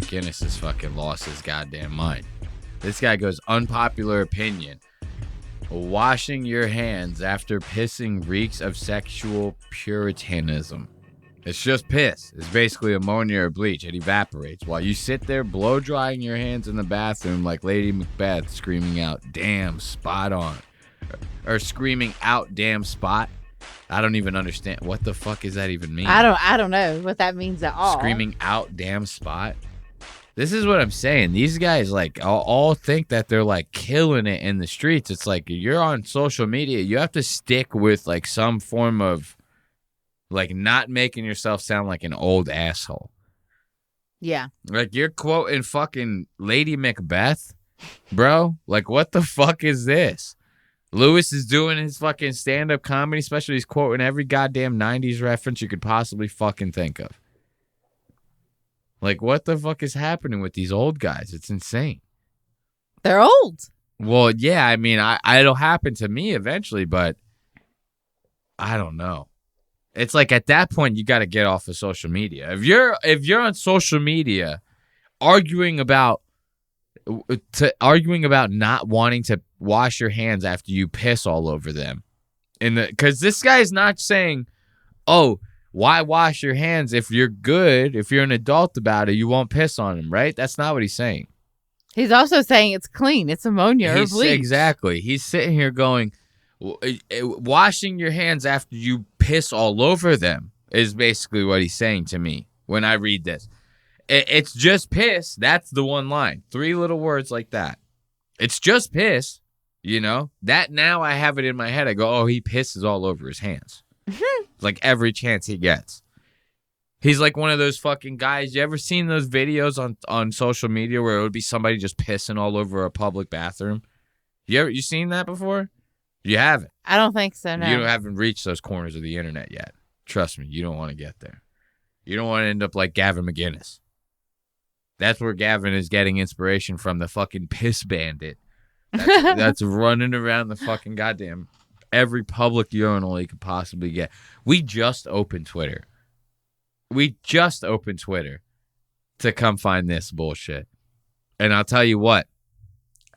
McGinnis has fucking lost his goddamn mind. This guy goes, unpopular opinion. Washing your hands after pissing reeks of sexual puritanism. It's just piss. It's basically ammonia or bleach. It evaporates. While you sit there blow drying your hands in the bathroom like Lady Macbeth screaming out, damn, spot on. Or screaming out, damn, spot. I don't even understand. What the fuck does that even mean? I don't know what that means at all. Screaming out, damn, spot. This is what I'm saying. These guys like all think that they're like killing it in the streets. It's like you're on social media. You have to stick with like some form of like not making yourself sound like an old asshole. Yeah. Like you're quoting fucking Lady Macbeth, bro. Like what the fuck is this? Lewis is doing his fucking stand-up comedy special. He's quoting every goddamn 90s reference you could possibly fucking think of. Like, what the fuck is happening with these old guys? It's insane. They're old. Well, yeah, I mean, it'll happen to me eventually, but I don't know. It's like at that point, you got to get off of social media. If you're on social media arguing about not wanting to wash your hands after you piss all over them, because this guy is not saying, oh, why wash your hands if you're good? If you're an adult about it, you won't piss on them, right? That's not what he's saying. He's also saying it's clean. It's ammonia or bleach. Exactly. He's sitting here going, washing your hands after you piss all over them is basically what he's saying to me when I read this. It's just piss. That's the one line. 3 little words like that. It's just piss. You know? That now I have it in my head. I go, oh, he pisses all over his hands. Like every chance he gets. He's like one of those fucking guys. You ever seen those videos on social media where it would be somebody just pissing all over a public bathroom? You seen that before? You haven't. I don't think so, no. You haven't reached those corners of the internet yet. Trust me, you don't want to get there. You don't want to end up like Gavin McGinnis. That's where Gavin is getting inspiration from, the fucking piss bandit. That's running around the fucking goddamn every public urinal he could possibly get. We just opened Twitter. To come find this bullshit. And I'll tell you what.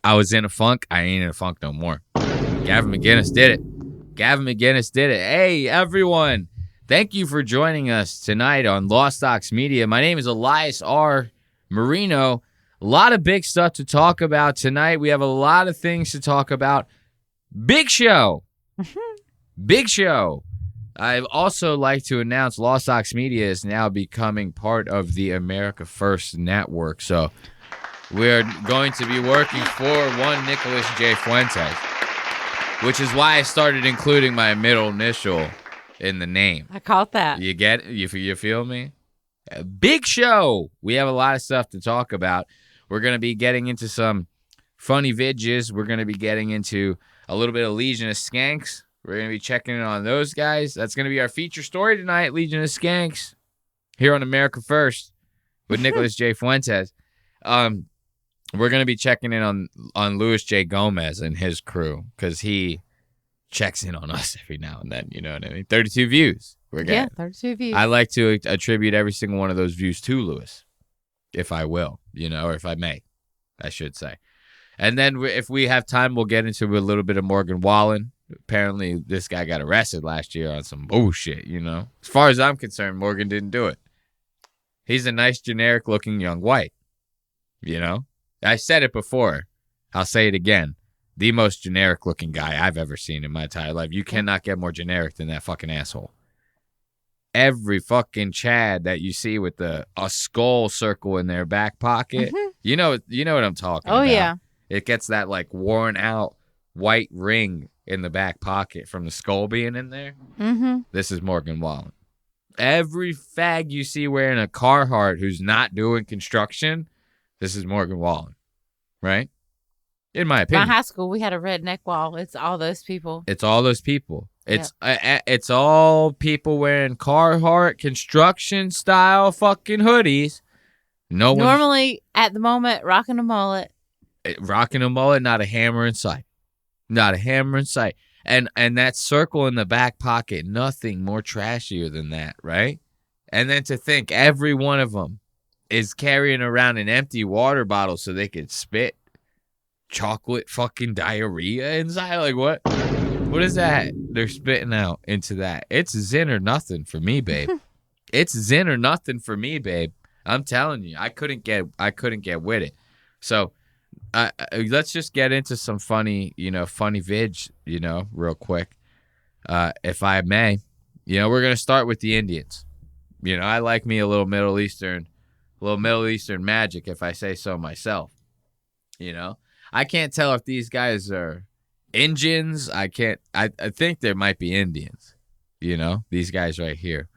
I was in a funk. I ain't in a funk no more. Gavin McGinnis did it. Hey, everyone. Thank you for joining us tonight on Lost Docs Media. My name is Elias R. Marino. A lot of big stuff to talk about tonight. We have a lot of things to talk about. Big show. Big show. I'd also like to announce Lost Docs Media is now becoming part of the America First Network. So we're going to be working for one Nicholas J. Fuentes, which is why I started including my middle initial in the name. I caught that. You get it? You feel me? Big show. We have a lot of stuff to talk about. We're going to be getting into some funny vidges. We're going to be getting into a little bit of Legion of Skanks. We're going to be checking in on those guys. That's going to be our feature story tonight, Legion of Skanks, here on America First with Nicholas J. Fuentes. We're going to be checking in on Luis J. Gomez and his crew because he checks in on us every now and then. You know what I mean? 32 views. We're getting. Yeah, 32 views. I like to attribute every single one of those views to Luis, if I will, or if I may, I should say. And then if we have time, we'll get into a little bit of Morgan Wallen. Apparently, this guy got arrested last year on some bullshit, As far as I'm concerned, Morgan didn't do it. He's a nice, generic-looking young white, I said it before. I'll say it again. The most generic-looking guy I've ever seen in my entire life. You cannot get more generic than that fucking asshole. Every fucking Chad that you see with a skull circle in their back pocket, you know what I'm talking about. Oh, yeah. It gets that, worn-out white ring in the back pocket from the skull being in there. Mm-hmm. This is Morgan Wallen. Every fag you see wearing a Carhartt who's not doing construction, this is Morgan Wallen, right? In my opinion. My high school, we had a redneck wall. It's all those people. It's all people wearing Carhartt construction style fucking hoodies. Normally, at the moment, rocking a mullet. Rocking a mullet, not a hammer in sight. Not a hammer in sight. And that circle in the back pocket, nothing more trashier than that, right? And then to think every one of them is carrying around an empty water bottle so they could spit chocolate fucking diarrhea inside. Like, what? What is that they're spitting out into that? It's Zen or nothing for me, babe. It's Zen or nothing for me, babe. I'm telling you, I couldn't get with it. So let's just get into some funny vid, real quick, if I may. We're gonna start with the Indians. I like me a little Middle Eastern magic, if I say so myself. I can't tell if these guys are Indians. I think there might be Indians. These guys right here.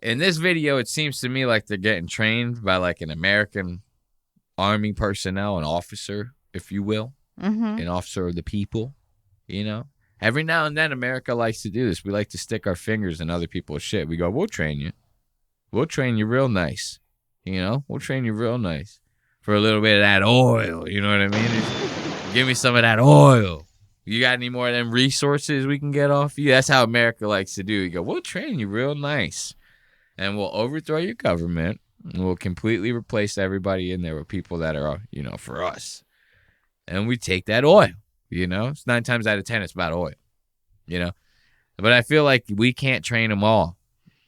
In this video, it seems to me like they're getting trained by like an American army personnel, an officer, if you will, an officer of the people. Every now and then, America likes to do this. We like to stick our fingers in other people's shit. We go, we'll train you. We'll train you real nice. We'll train you real nice for a little bit of that oil. You know what I mean? Give me some of that oil. You got any more of them resources we can get off you? That's how America likes to do. You go, we'll train you real nice. And we'll overthrow your government. And we'll completely replace everybody in there with people that are, for us. And we take that oil. It's 9 times out of 10, it's about oil. But I feel like we can't train them all.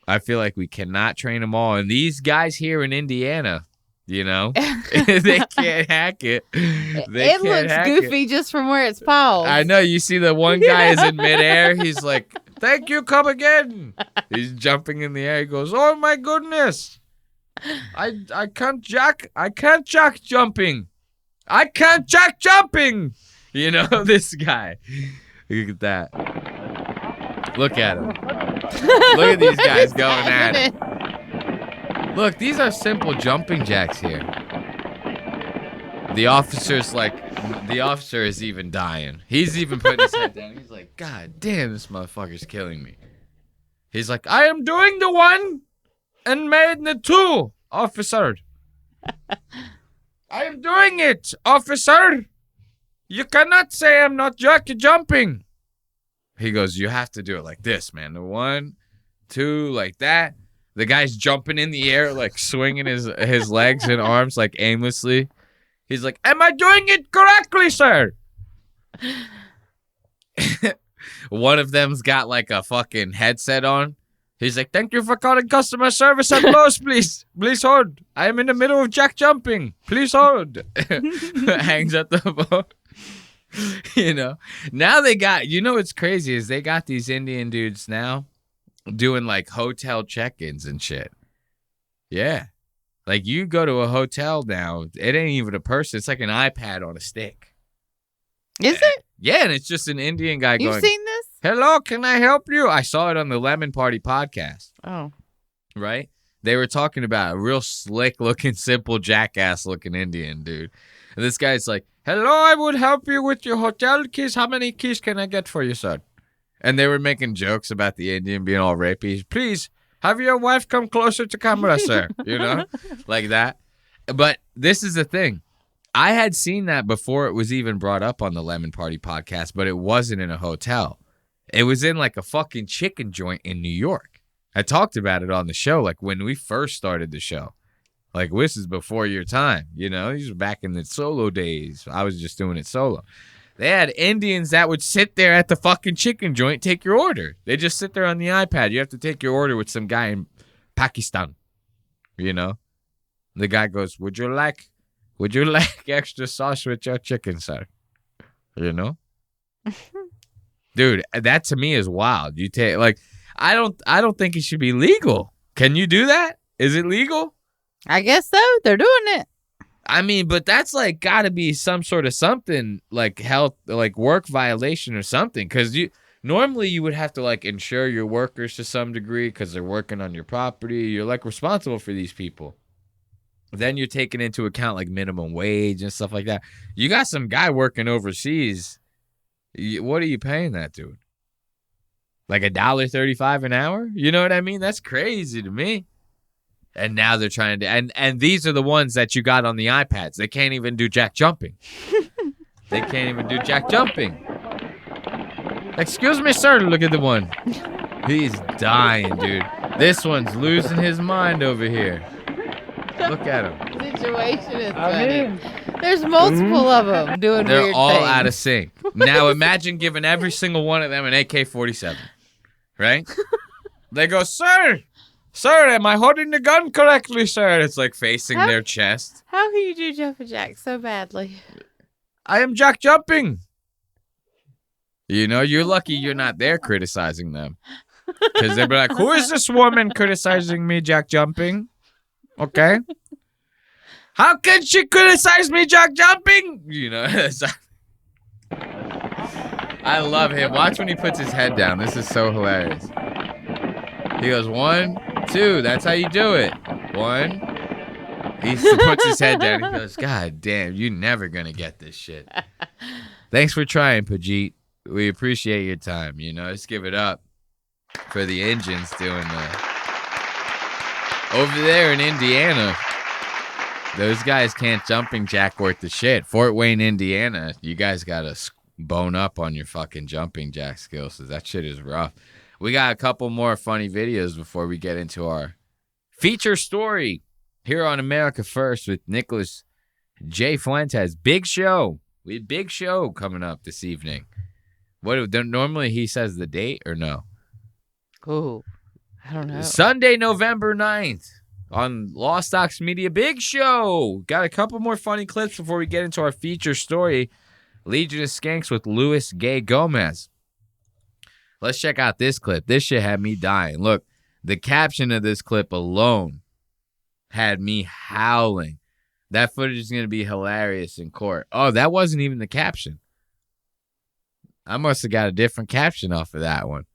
I feel like we cannot train them all. And these guys here in Indiana, they can't hack it. It looks goofy just from where it's paused. I know. You see the one guy is in midair. He's like, thank you, come again. He's jumping in the air. He goes, oh my goodness. I can't jack jumping. I can't jack jumping. This guy. Look at that. Look at him. Look at these guys going at it. Look, these are simple jumping jacks here. The officer is even dying. He's even putting his head down. He's like, God damn, this motherfucker's killing me. He's like, I am doing the 1 and made the 2, officer. I am doing it, officer. You cannot say I'm not jumping. He goes, you have to do it like this, man. The 1, 2, like that. The guy's jumping in the air, like swinging his legs and arms like aimlessly. He's like, am I doing it correctly, sir? One of them's got like a fucking headset on. He's like, thank you for calling customer service at Lowe's, please. Please hold. I am in the middle of jack jumping. Please hold. Hangs up the phone. Now they got, what's crazy is they got these Indian dudes now doing like hotel check-ins and shit. Yeah. Like you go to a hotel now, it ain't even a person. It's like an iPad on a stick. Is it? Yeah, and it's just an Indian guy going, you've seen this? Hello, can I help you? I saw it on the Lemon Party podcast. Oh. Right? They were talking about a real slick-looking, simple, jackass-looking Indian dude. And this guy's like, hello, I would help you with your hotel keys. How many keys can I get for you, sir? And they were making jokes about the Indian being all rapey. Please, have your wife come closer to camera, sir. Like that. But this is the thing. I had seen that before it was even brought up on the Lemon Party podcast, but it wasn't in a hotel. It was in like a fucking chicken joint in New York. I talked about it on the show, like when we first started the show. Like, this is before your time, These were back in the solo days. I was just doing it solo. They had Indians that would sit there at the fucking chicken joint, take your order. They just sit there on the iPad. You have to take your order with some guy in Pakistan, The guy goes, would you like extra sauce with your chicken, sir? Dude, that to me is wild. You take I don't think it should be legal. Can you do that? Is it legal? I guess so. They're doing it. I mean, but that's like got to be some sort of something like health, like work violation or something. Because normally you would have to like insure your workers to some degree because they're working on your property. You're like responsible for these people. Then you're taking into account like minimum wage and stuff like that. You got some guy working overseas. What are you paying that dude? Like $1.35 an hour? You know what I mean? That's crazy to me. And now they're trying to, and these are the ones that you got on the iPads. They can't even do jack jumping. They can't even do jack jumping. Excuse me, sir. Look at the one. He's dying, dude. This one's losing his mind over here. Look at him. Situation is I'm funny. in. There's multiple of them doing They're weird all things. out of sync. Now imagine giving every single one of them an AK-47, right? They go, sir, am I holding the gun correctly, sir? It's like facing their chest. How can you do jumping jacks so badly? I am jack jumping. You know, you're lucky you're not there criticizing them. Because they'll be like, who is this woman criticizing me jack jumping? Okay. How can she criticize me jack jumping? You know, I love him. Watch when he puts his head down. This is so hilarious. He goes, 1, 2. That's how you do it. 1. He puts his head down. He goes, God damn, you're never going to get this shit. Thanks for trying, Pajit. We appreciate your time. You know, let's give it up for the engines doing over there in Indiana. Those guys can't jumping jack worth the shit. Fort Wayne, Indiana, you guys got to bone up on your fucking jumping jack skills. That shit is rough. We got a couple more funny videos before we get into our feature story here on America First with Nicholas J. Fuentes. Big show. We had big show coming up this evening. Normally he says the date or no? Ooh, I don't know. Sunday, November 9th on Lost Ox Media. Big show. Got a couple more funny clips before we get into our feature story. Legion of Skanks with Luis Gay Gomez. Let's check out this clip. This shit had me dying. Look, the caption of this clip alone had me howling. That footage is going to be hilarious in court. Oh, that wasn't even the caption. I must have got a different caption off of that one.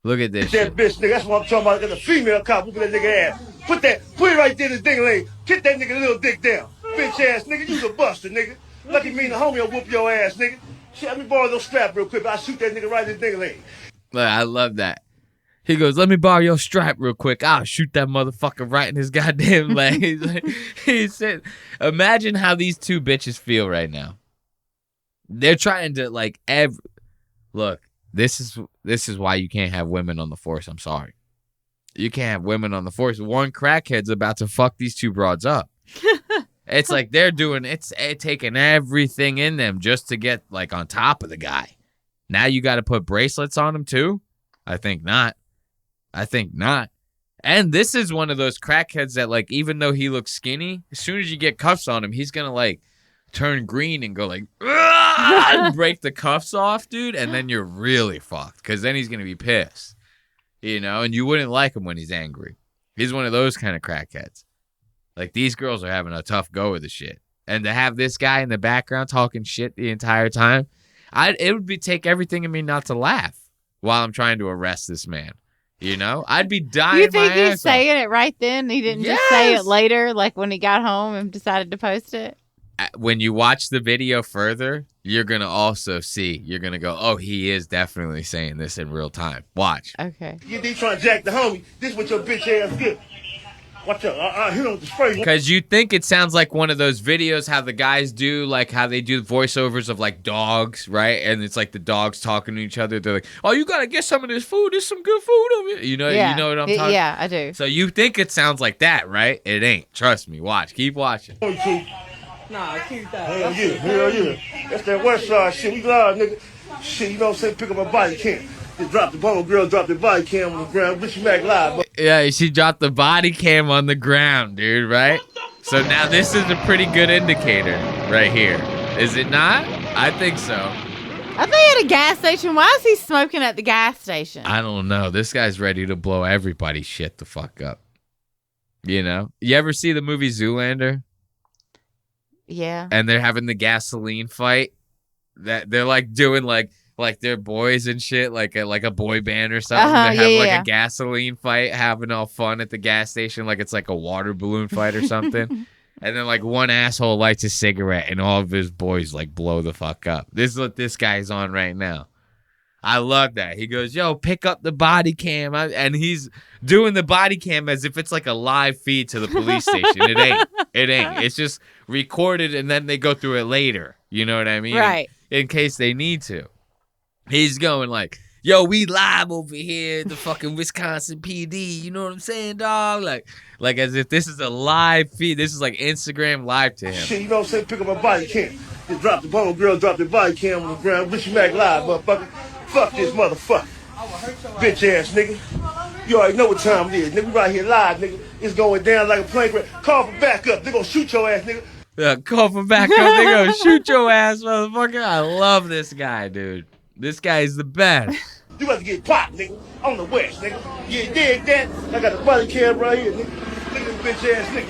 Look at this shit. That bitch, nigga. That's what I'm talking about. Got a female cop whooping that nigga ass. Put it right there in his ding lane. Get that nigga little dick down. Bitch ass nigga, you's a buster, nigga. Lucky me and the homie will whoop your ass, nigga. Shit, let me borrow those strap real quick. I'll shoot that nigga right in his ding lane. Look, I love that. He goes, let me borrow your strap real quick. I'll shoot that motherfucker right in his goddamn leg. He said, imagine how these two bitches feel right now. They're trying to look, this is why you can't have women on the force. I'm sorry. You can't have women on the force. One crackhead's about to fuck these two broads up. It's like they're doing, it's taking everything in them just to get like on top of the guy. Now you got to put bracelets on him too? I think not. And this is one of those crackheads that like, even though he looks skinny, as soon as you get cuffs on him, he's going to like turn green and go like, and break the cuffs off, dude. And then you're really fucked because then he's going to be pissed, you know, and you wouldn't like him when he's angry. He's one of those kind of crackheads. Like these girls are having a tough go with the shit. And to have this guy in the background talking shit the entire time, it would take everything in me not to laugh while I'm trying to arrest this man. You know, I'd be dying. You think my he's ass saying it right then? He didn't just say it later, like when he got home and decided to post it? When you watch the video further, you're going to also see, you're going to go, oh, he is definitely saying this in real time. Watch. Okay. You trying to jack the homie. This what your bitch ass get. Watch out. I hit him with the spray. Because you think it sounds like one of those videos how the guys do, like how they do voiceovers of like dogs, right? And it's like the dogs talking to each other. They're like, oh, you got to get some of this food. There's some good food over here. You know what I'm talking about? Yeah, I do. So you think it sounds like that, right? It ain't. Trust me. Watch. Keep watching. Nah, keep that. Hell yeah. That's that west side shit. We live, nigga. Shit, you know what I'm saying? Pick up my body cam. Just drop the bone, girl, drop the body cam on the ground. Bitch, Mac live, bro. Yeah, she dropped the body cam on the ground, dude, right? So now this is a pretty good indicator right here. Is it not? I think so. Are they at a gas station? Why is he smoking at the gas station? I don't know. This guy's ready to blow everybody's shit the fuck up. You know? You ever see the movie Zoolander? Yeah. And they're having the gasoline fight. That they're like doing like they're boys and shit, like a boy band or something. They're having a gasoline fight, having all fun at the gas station, like it's like a water balloon fight or something. And then like one asshole lights a cigarette and all of his boys like blow the fuck up. This is what this guy's on right now. I love that. He goes, yo, pick up the body cam. And he's doing the body cam as if it's like a live feed to the police station. It ain't. It's just recorded and then they go through it later. You know what I mean? Right. In case they need to. He's going like, yo, we live over here at the fucking Wisconsin PD. You know what I'm saying, dog? Like as if this is a live feed. This is like Instagram live to him. Shit, you know what I'm saying? Pick up my body cam. Just drop the bone girl, drop the body cam on the ground. Richie Mac live, motherfucker. Fuck this motherfucker. Bitch ass nigga. You already know what time it is. Nigga, we right here live, nigga. It's going down like a plane crash. Call for backup. They gonna shoot your ass, nigga. Yeah, call for backup. They gonna shoot your ass, motherfucker. I love this guy, dude. This guy is the best. You about to get popped, nigga. On the west, nigga. You dig that? I got the body cam right here, nigga. Look at this bitch ass nigga.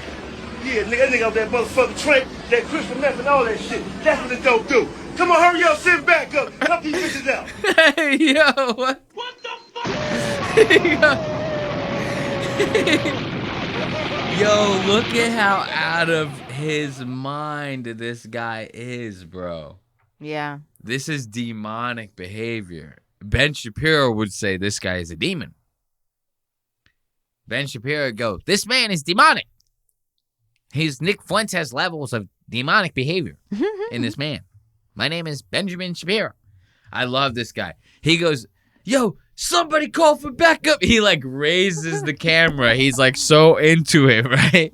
Yeah, nigga, that nigga up that motherfucking train, that crystal meth and all that shit. That's what the dope do. Come on, hurry up, sit back up. Help these bitches out. Hey, yo, what? What the fuck? Yo, look at how out of his mind this guy is, bro. Yeah. This is demonic behavior. Ben Shapiro would say this guy is a demon. Ben Shapiro would go, this man is demonic. He's Nick Fuentes levels of demonic behavior in this man. My name is Benjamin Shapiro. I love this guy. He goes, yo, somebody call for backup. He like raises the camera. He's like so into it, right?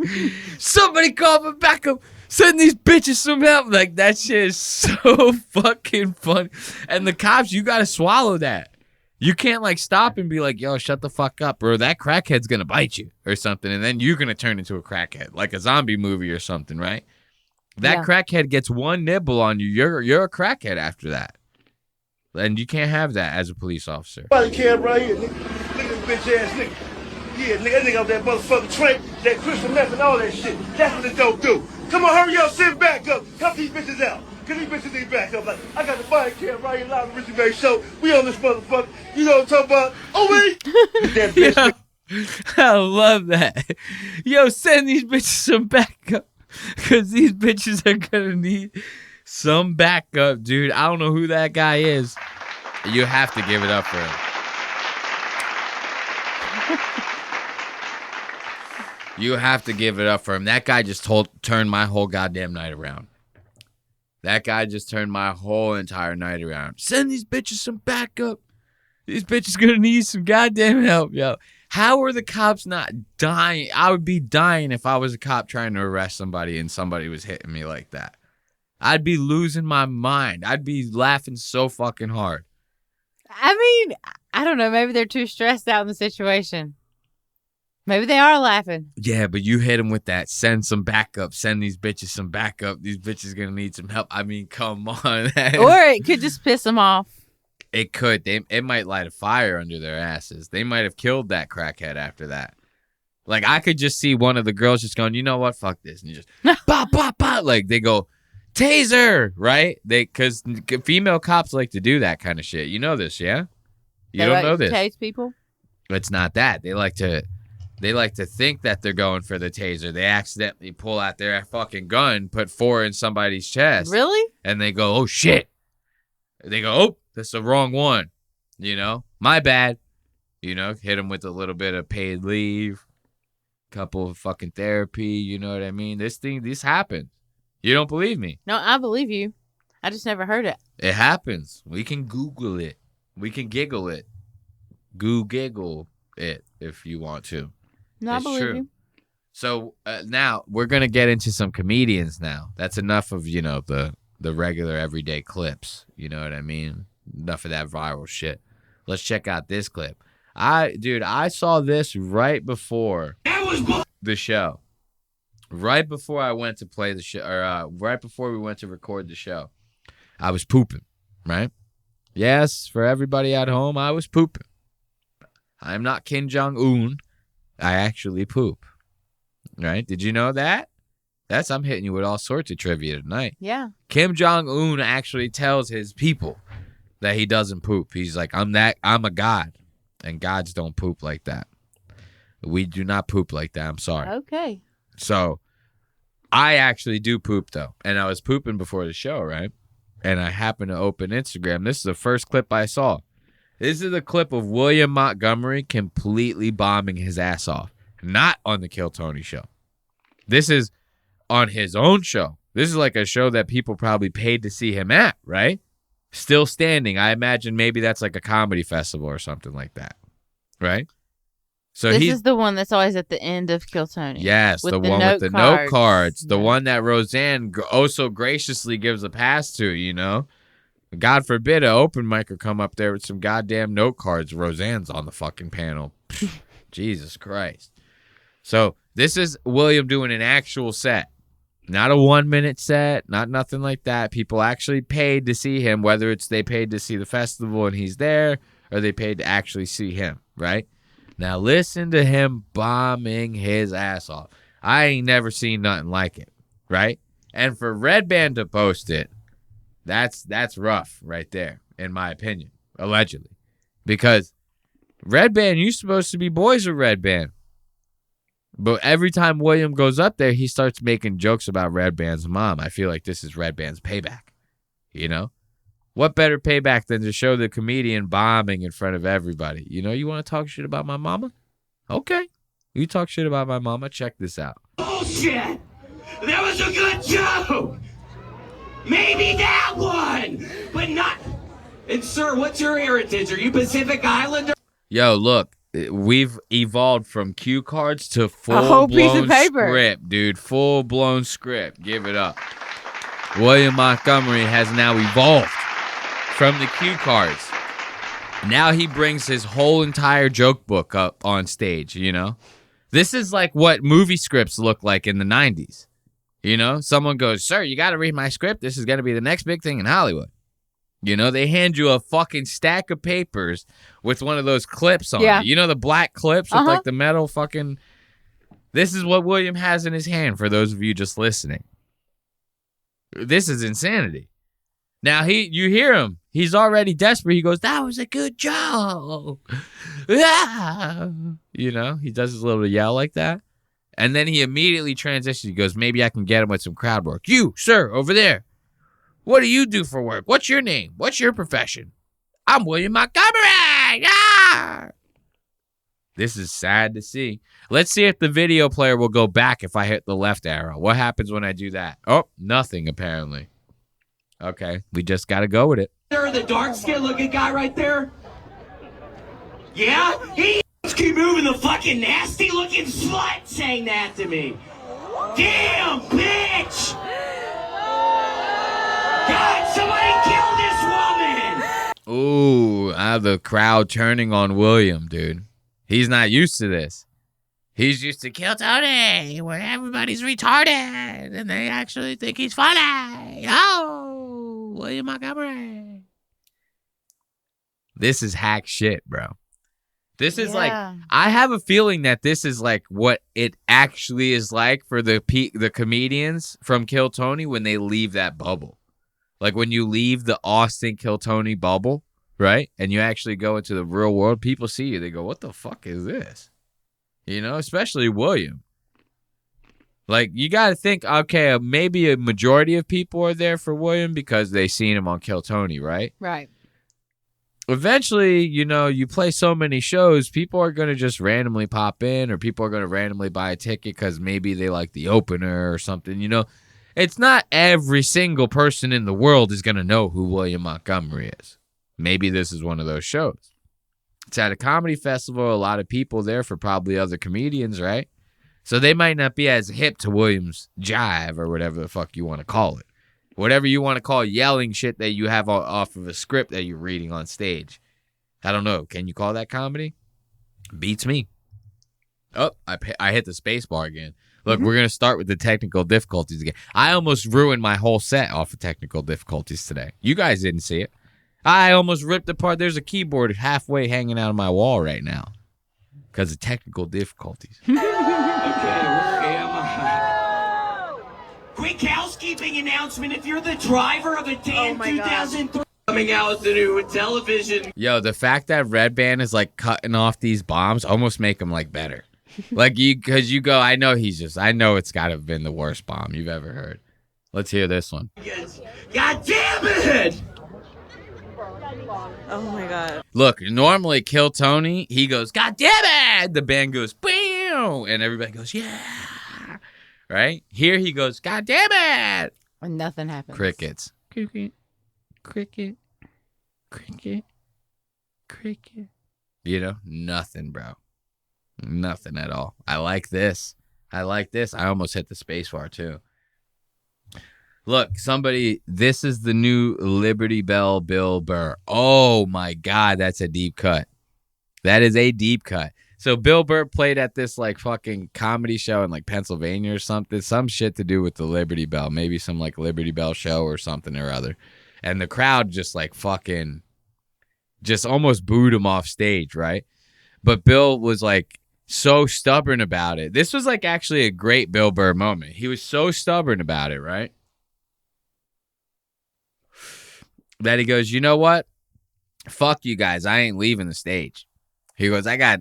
Somebody call for backup. Send these bitches some help. Like that shit is so fucking funny. And the cops, you gotta swallow that. You can't like stop and be like, yo, shut the fuck up, bro. That crackhead's gonna bite you or something. And then you're gonna turn into a crackhead, like a zombie movie or something, right? That crackhead gets one nibble on you. You're a crackhead after that. And you can't have that as a police officer. Body cam right here, nigga. Look at this bitch ass nigga. Yeah, nigga, that nigga up that motherfucking train, that crystal meth and all that shit. That's what the dope do. Come on, hurry up, sit back up. Help these bitches out. Cause these bitches need back up. Like, I got the body cam right here live on Richie Bay Show. We on this motherfucker. You know what I'm talking about? Oh, wait. That bitch. Yo, I love that. Yo, send these bitches some backup. Because these bitches are going to need some backup, dude. I don't know who that guy is. You have to give it up for him. You have to give it up for him. That guy just turned my whole goddamn night around. That guy just turned my whole entire night around. Send these bitches some backup. These bitches going to need some goddamn help, yo. How are the cops not dying? I would be dying if I was a cop trying to arrest somebody and somebody was hitting me like that. I'd be losing my mind. I'd be laughing so fucking hard. I mean, I don't know. Maybe they're too stressed out in the situation. Maybe they are laughing. Yeah, but you hit them with that. Send some backup. Send these bitches some backup. These bitches going to need some help. I mean, come on. Or it could just piss them off. It could. It might light a fire under their asses. They might have killed that crackhead after that. Like, I could just see one of the girls just going, you know what? Fuck this. And just, pop, pop, pop. Like, they go, taser, right? Because female cops like to do that kind of shit. You know this, yeah? You don't know this. Tase people? It's not that. They like to think that they're going for the taser. They accidentally pull out their fucking gun, put 4 in somebody's chest. Really? And they go, oh, shit. They go, oh, that's the wrong one. You know? My bad. You know? Hit them with a little bit of paid leave. Couple of fucking therapy. You know what I mean? This happens. You don't believe me? No, I believe you. I just never heard it. It happens. We can Google it. We can giggle it. Giggle it if you want to. No, I believe you. So now we're going to get into some comedians now. That's enough of, you know, the regular everyday clips. You know what I mean? Enough of that viral shit. Let's check out this clip. I saw this right before the show. Right before I went to play the show, or right before we went to record the show. I was pooping, right? Yes, for everybody at home, I was pooping. I'm not Kim Jong-un. I actually poop. Right? Did you know that? I'm hitting you with all sorts of trivia tonight. Yeah. Kim Jong-un actually tells his people that he doesn't poop. He's like, I'm a god. And gods don't poop like that. We do not poop like that. I'm sorry. Okay. So I actually do poop, though. And I was pooping before the show, right? And I happened to open Instagram. This is the first clip I saw. This is a clip of William Montgomery completely bombing his ass off. Not on the Kill Tony show. This is on his own show. This is like a show that people probably paid to see him at, right? Still standing. I imagine maybe that's like a comedy festival or something like that. Right? So This is the one that's always at the end of Kill Tony. Yes, with the one with the note cards. The Yeah. one that Roseanne so graciously gives a pass to, you know? God forbid an open micer come up there with some goddamn note cards. Roseanne's on the fucking panel. Jesus Christ. So this is William doing an actual set. Not a 1 minute set, not nothing like that. People actually paid to see him, whether it's they paid to see the festival and he's there, or they paid to actually see him, right? Now listen to him bombing his ass off. I ain't never seen nothing like it, right? And for Red Band to post it, that's rough right there, in my opinion, allegedly. Because Red Band, you supposed to be boys with Red Band. But every time William goes up there, he starts making jokes about Red Band's mom. I feel like this is Red Band's payback, you know? What better payback than to show the comedian bombing in front of everybody? You know, you want to talk shit about my mama? Okay. You talk shit about my mama? Check this out. Bullshit! That was a good joke! Maybe that one! But not... And sir, what's your heritage? Are you Pacific Islander? Yo, look. We've evolved from cue cards to A whole piece of full-blown paper. script, dude. Full-blown script. Give it up. William Montgomery has now evolved from the cue cards. Now he brings his whole entire joke book up on stage, you know? This is like what movie scripts look like in the 90s. You know? Someone goes, sir, you got to read my script. This is going to be the next big thing in Hollywood. You know, they hand you a fucking stack of papers with one of those clips on Yeah. it. You know the black clips with like the metal fucking... This is what William has in his hand for those of you just listening. This is insanity. Now, you hear him. He's already desperate. He goes, that was a good joke. Ah! You know, he does his little yell like that. And then he immediately transitions. He goes, maybe I can get him with some crowd work. You, sir, over there. What do you do for work? What's your name? What's your profession? I'm William Montgomery. Ah! This is sad to see. Let's see if the video player will go back if I hit the left arrow. What happens when I do that? Oh, nothing, apparently. Okay, we just got to go with it. The dark-skinned looking guy right there? Yeah? He keep moving the fucking nasty-looking slut saying that to me. Damn, bitch! God, somebody kill this woman! Ooh, the crowd turning on William, dude. He's not used to this. He's used to Kill Tony, where everybody's retarded and they actually think he's funny. Oh, William Montgomery. This is hack shit, bro. This is like, I have a feeling that this is like what it actually is like for the comedians from Kill Tony when they leave that bubble. Like when you leave the Austin Kill Tony bubble, right? And you actually go into the real world, people see you. They go, what the fuck is this? You know, especially William. Like, you got to think, okay, maybe a majority of people are there for William because they seen him on Kill Tony, right? Right. Eventually, you know, you play so many shows, people are going to just randomly pop in or people are going to randomly buy a ticket because maybe they like the opener or something, you know. It's not every single person in the world is going to know who William Montgomery is. Maybe this is one of those shows. It's at a comedy festival, a lot of people there for probably other comedians, right? So they might not be as hip to William's jive or whatever the fuck you want to call it. Whatever you want to call yelling shit that you have off of a script that you're reading on stage. I don't know. Can you call that comedy? Beats me. Oh, I hit the space bar again. Look, we're going to start with the technical difficulties again. I almost ruined my whole set off of technical difficulties today. You guys didn't see it. I almost ripped apart. There's a keyboard halfway hanging out of my wall right now because of technical difficulties. Okay, where am I? Quick housekeeping announcement. If you're the driver of a damn 2003 coming out with the new television. Yo, the fact that Red Band is like cutting off these bombs almost make them like better. Like because you go, I know it's got to have been the worst bomb you've ever heard. Let's hear this one. God damn it! Oh my god. Look, normally Kill Tony, he goes, God damn it! The band goes, Bam! And everybody goes, yeah! Right? Here he goes, God damn it! And nothing happens. Crickets. Cricket. Cricket. Cricket. Cricket. You know, nothing, bro. Nothing at all. I like this. I almost hit the space bar, too. Look, this is the new Liberty Bell Bill Burr. Oh, my God, that's a deep cut. That is a deep cut. So Bill Burr played at this, like, fucking comedy show in, like, Pennsylvania or something. Some shit to do with the Liberty Bell. Maybe some, like, Liberty Bell show or something or other. And the crowd just, like, fucking just almost booed him off stage, right? But Bill was, like, so stubborn about it. This was, like, actually a great Bill Burr moment. He was so stubborn about it, right? That he goes, you know what? Fuck you guys. I ain't leaving the stage. He goes, I got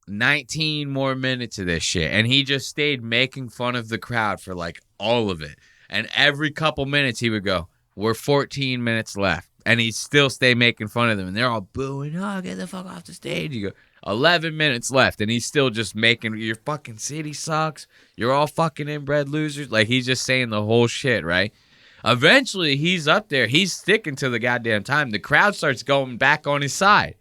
19 more minutes of this shit. And he just stayed making fun of the crowd for, like, all of it. And every couple minutes he would go, we're 14 minutes left. And he'd still stay making fun of them. And they're all booing, oh, get the fuck off the stage. You go, 11 minutes left. And he's still just making, your fucking city sucks. You're all fucking inbred losers. Like, he's just saying the whole shit, right? Eventually, he's up there. He's sticking to the goddamn time. The crowd starts going back on his side.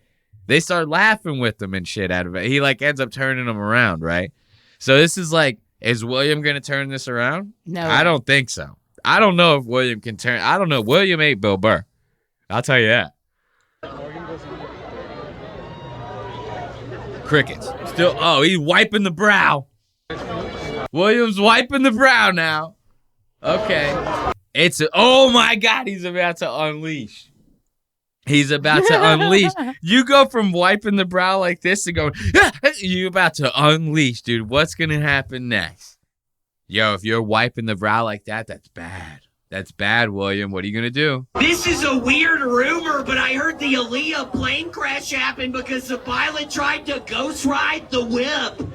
They start laughing with him and shit out of it. He, like, ends up turning them around, right? So this is like, is William going to turn this around? No. I don't think so. I don't know if William can turn. I don't know. William ain't Bill Burr. I'll tell you that. Crickets. Still, oh, he's wiping the brow. William's wiping the brow now. Okay. Oh my God, he's about to unleash. He's about to unleash. You go from wiping the brow like this to going, you about to unleash, dude. What's going to happen next? Yo, if you're wiping the brow like that, that's bad. That's bad, William. What are you going to do? This is a weird rumor, but I heard the Aaliyah plane crash happened because the pilot tried to ghost ride the whip.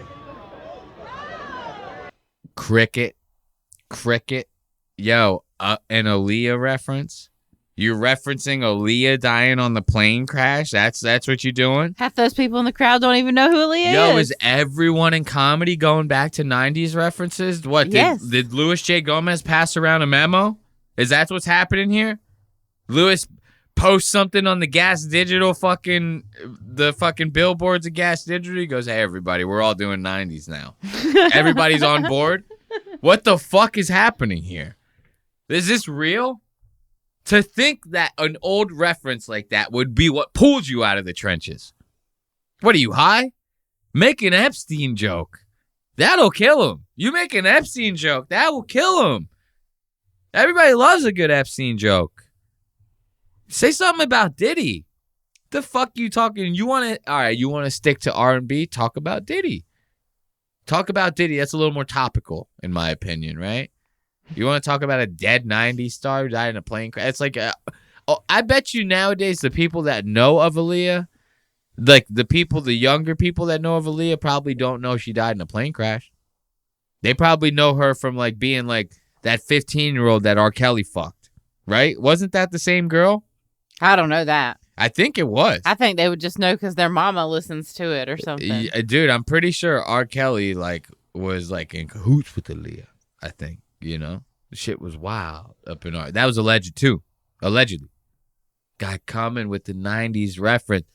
Cricket. Yo, an Aaliyah reference? You're referencing Aaliyah dying on the plane crash? That's what you're doing? Half those people in the crowd don't even know who Aaliyah is. Yo, is everyone in comedy going back to 90s references? What, yes. Did Louis J. Gomez pass around a memo? Is that what's happening here? Louis posts something on the Gas Digital the fucking billboards of Gas Digital. He goes, hey, everybody, we're all doing 90s now. Everybody's on board? What the fuck is happening here? Is this real? To think that an old reference like that would be what pulls you out of the trenches. What are you, high? Make an Epstein joke. That'll kill him. You make an Epstein joke, that will kill him. Everybody loves a good Epstein joke. Say something about Diddy. The fuck you talking? You want to stick to R&B? Talk about Diddy. Talk about Diddy. That's a little more topical, in my opinion, right? You want to talk about a dead 90s star who died in a plane crash? It's like, I bet you nowadays the people that know of Aaliyah, like the younger people that know of Aaliyah probably don't know she died in a plane crash. They probably know her from like being like that 15-year-old that R. Kelly fucked, right? Wasn't that the same girl? I don't know that. I think it was. I think they would just know because their mama listens to it or something. Dude, I'm pretty sure R. Kelly like was like in cahoots with Aaliyah, I think. You know, the shit was wild up in our. That was alleged too. Allegedly, guy coming with the '90s reference,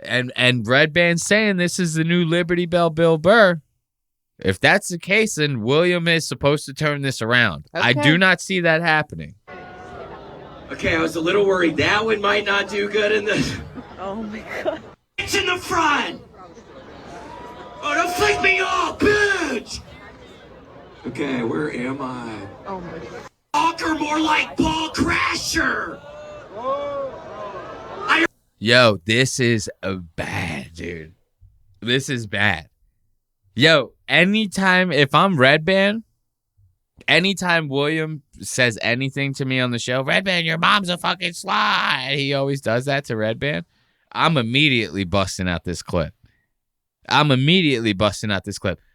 and Red Band saying this is the new Liberty Bell Bill Burr. If that's the case, then William is supposed to turn this around. Okay. I do not see that happening. Okay, I was a little worried that one might not do good in the. Oh my God! It's in the front. Oh, don't flick me off, bitch. Okay, where am I? Oh my God. Walker, more like Paul Crasher. Yo, this is bad, dude. This is bad. Yo, anytime, if I'm Red Band, anytime William says anything to me on the show, Red Band, your mom's a fucking slut. He always does that to Red Band. I'm immediately busting out this clip.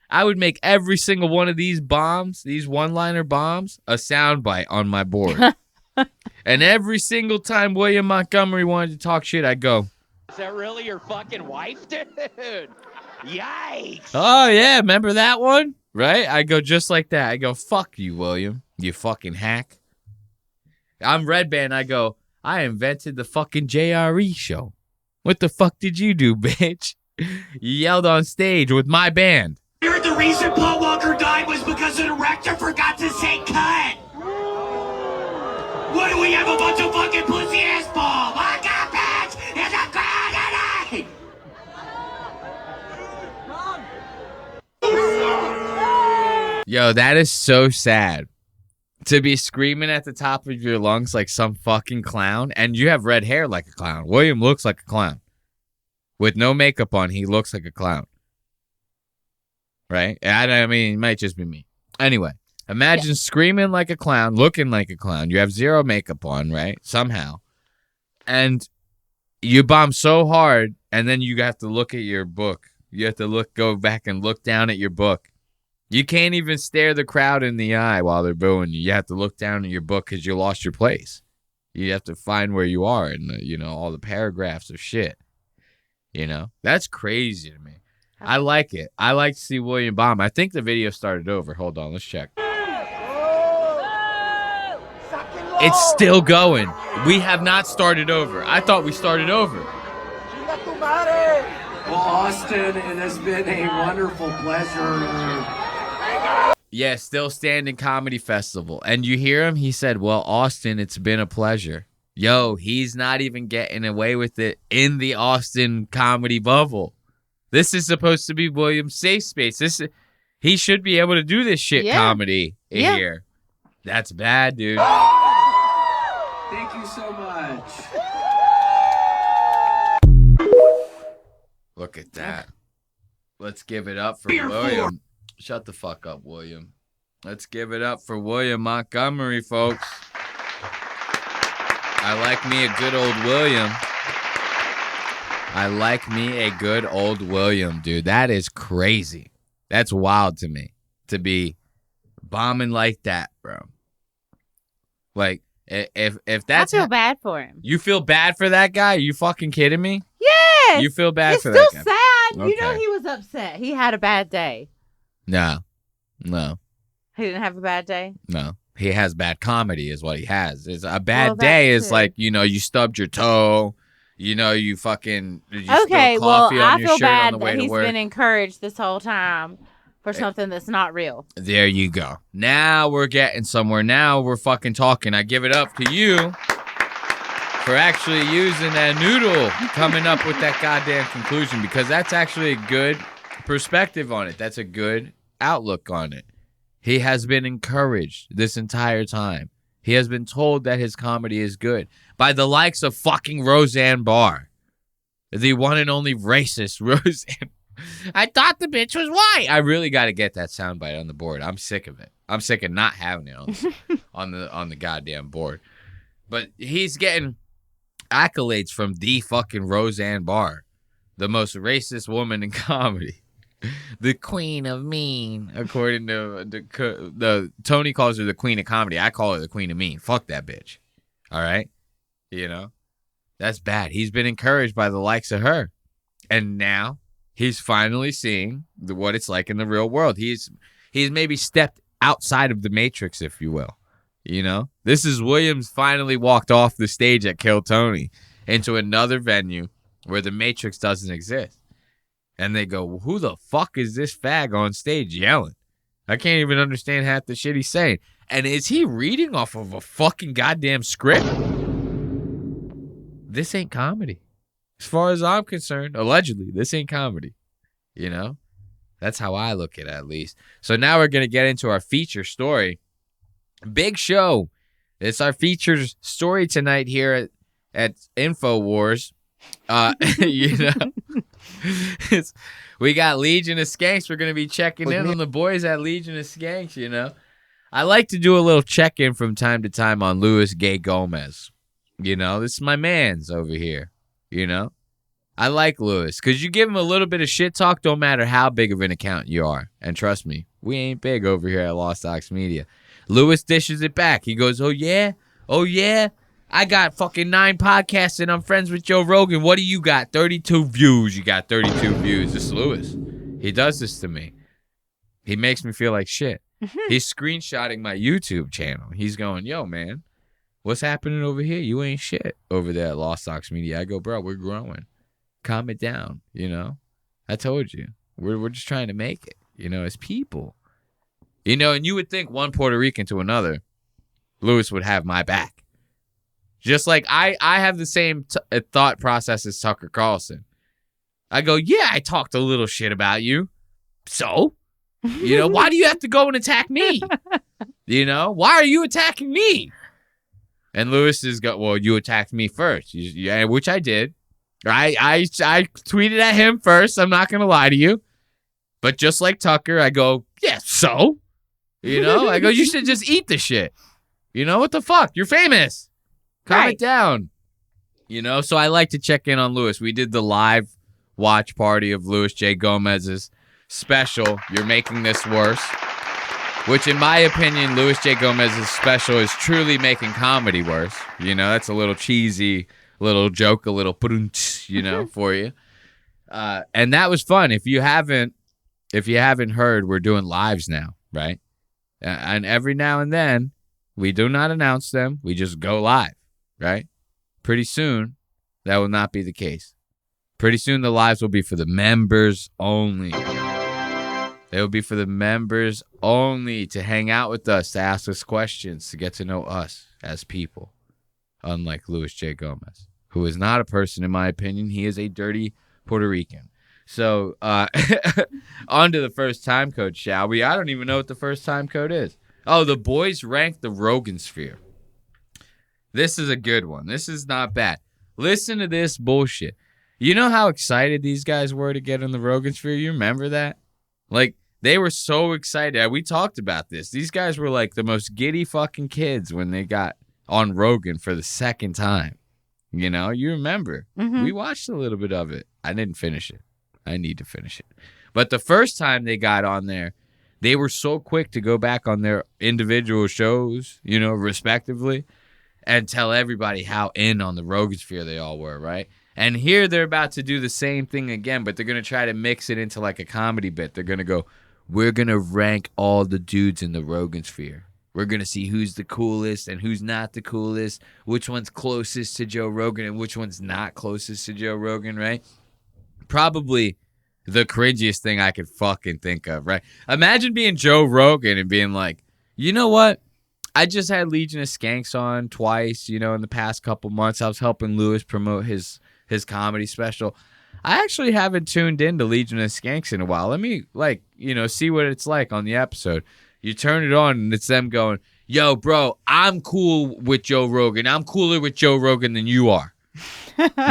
I would make every single one of these bombs, these one-liner bombs, a soundbite on my board. And every single time William Montgomery wanted to talk shit, I'd go, is that really your fucking wife, dude? Yikes. Oh, yeah, remember that one? Right? I go just like that. I go, fuck you, William, you fucking hack. I'm Red Band. I go, I invented the fucking JRE show. What the fuck did you do, bitch? You yelled on stage with my band. I heard the reason Paul Walker died was because the director forgot to say cut. What do we have, a bunch of fucking pussy ass Paul? I got bitch in the crowd tonight. Yo, that is so sad. To be screaming at the top of your lungs like some fucking clown, and you have red hair like a clown. William looks like a clown. With no makeup on, he looks like a clown. Right? I mean, it might just be me. Anyway, imagine screaming like a clown, looking like a clown. You have zero makeup on, right? Somehow. And you bomb so hard, and then you have to look at your book. You have to go back and look down at your book. You can't even stare the crowd in the eye while they're booing you. You have to look down at your book because you lost your place. You have to find where you are in the, all the paragraphs of shit. That's crazy to me. I like it. I like to see William bomb. I think the video started over. Hold on, let's check. It's still going. We have not started over. I thought we started over. Well, Austin, it has been a wonderful pleasure. Yeah, Still Standing Comedy Festival. And you hear him? He said, well, Austin, it's been a pleasure. Yo, he's not even getting away with it in the Austin comedy bubble. This is supposed to be William's safe space. He should be able to do this shit comedy here. That's bad, dude. Thank you so much. Look at that. Let's give it up for William. Shut the fuck up, William. Let's give it up for William Montgomery, folks. I like me a good old William. I like me a good old William, dude. That is crazy. That's wild to me to be bombing like that, bro. Like, if that's... I feel bad for him. You feel bad for that guy? Are you fucking kidding me? Yes. You feel bad for that guy? It's still sad. Okay. You know he was upset. He had a bad day. No. He didn't have a bad day? No. He has bad comedy is what he has. It's a bad day is like, you stubbed your toe. You fucking spilled coffee on I your feel shirt bad on the way that to he's work. been encouraged this whole time for something that's not real. There you go. Now we're getting somewhere. Now we're fucking talking. I give it up to you for actually using that noodle, coming up with that goddamn conclusion, because that's actually a good perspective on it. That's a good outlook on it. He has been encouraged this entire time. He has been told that his comedy is good by the likes of fucking Roseanne Barr. The one and only racist Roseanne. I thought the bitch was white. I really got to get that soundbite on the board. I'm sick of it. I'm sick of not having it on the goddamn board. But he's getting accolades from the fucking Roseanne Barr, the most racist woman in comedy. The queen of mean, according to the Tony calls her the queen of comedy. I call her the queen of mean. Fuck that bitch. All right? That's bad. He's been encouraged by the likes of her. And now he's finally seeing what it's like in the real world. He's maybe stepped outside of the Matrix, if you will. This is Williams finally walked off the stage at Kill Tony into another venue where the Matrix doesn't exist. And they go, well, who the fuck is this fag on stage yelling? I can't even understand half the shit he's saying. And is he reading off of a fucking goddamn script? This ain't comedy. As far as I'm concerned, allegedly, this ain't comedy. That's how I look at it, at least. So now we're going to get into our feature story. Big show. It's our feature story tonight here at InfoWars. We got Legion of Skanks. We're going to be checking in on the boys at Legion of Skanks, I like to do a little check-in from time to time on Luis Gay Gomez. This is my man's over here, I like Luis because you give him a little bit of shit talk, don't matter how big of an account you are. And trust me, we ain't big over here at Lost Ox Media. Luis dishes it back. He goes, oh yeah? I got fucking 9 podcasts and I'm friends with Joe Rogan. What do you got? 32 views. You got 32 views. This is Luis. He does this to me. He makes me feel like shit. He's screenshotting my YouTube channel. He's going, yo, man, What's happening over here? You ain't shit over there at Lost Sox Media. I go, bro, we're growing. Calm it down, you know? I told you. We're just trying to make it, you know, as people. You know, and you would think one Puerto Rican to another, Lewis would have my back. Just like I have the same thought process as Tucker Carlson. I go, yeah, I talked a little shit about you. So? You know, why do you have to go and attack me? You know, why are you attacking me? And Lewis is well, you attacked me first, yeah, which I did. I tweeted at him first. I'm not going to lie to you. But just like Tucker, I go, yeah, so? You know, I go, you should just eat the shit. You know, what the fuck? You're famous. Calm it down. You know, so I like to check in on Lewis. We did the live watch party of Louis J. Gomez's special, You're Making This Worse, which in my opinion, Louis J. Gomez's special is truly making comedy worse. You know, that's a little cheesy, little joke, a little you know, for you. And that was fun. If you haven't heard, we're doing lives now, right? And every now and then, we do not announce them. We just go live, right? Pretty soon, that will not be the case. Pretty soon, the lives will be for the members only. They will be for the members only to hang out with us, to ask us questions, to get to know us as people. Unlike Louis J. Gomez, who is not a person, in my opinion. He is a dirty Puerto Rican. So, on to the first time code, shall we? I don't even know what the first time code is. Oh, the boys ranked the Rogan Sphere. This is a good one. This is not bad. Listen to this bullshit. You know how excited these guys were to get in the Rogan Sphere? You remember that? Like, they were so excited. We talked about this. These guys were like the most giddy fucking kids when they got on Rogan for the second time. You know, you remember. Mm-hmm. We watched a little bit of it. I didn't finish it. I need to finish it. But the first time they got on there, they were so quick to go back on their individual shows, you know, respectively, and tell everybody how in on the Rogan Sphere they all were, right? And here they're about to do the same thing again, but they're going to try to mix it into like a comedy bit. They're going to go, we're going to rank all the dudes in the Rogan Sphere. We're going to see who's the coolest and who's not the coolest, which one's closest to Joe Rogan and which one's not closest to Joe Rogan, right? Probably the cringiest thing I could fucking think of, right? Imagine being Joe Rogan and being like, you know what? I just had Legion of Skanks on twice, you know, in the past couple months. I was helping Lewis promote his comedy special. I actually haven't tuned into Legion of Skanks in a while. Let me, like, you know, see what it's like on the episode. You turn it on and it's them going, yo, bro, I'm cool with Joe Rogan. I'm cooler with Joe Rogan than you are.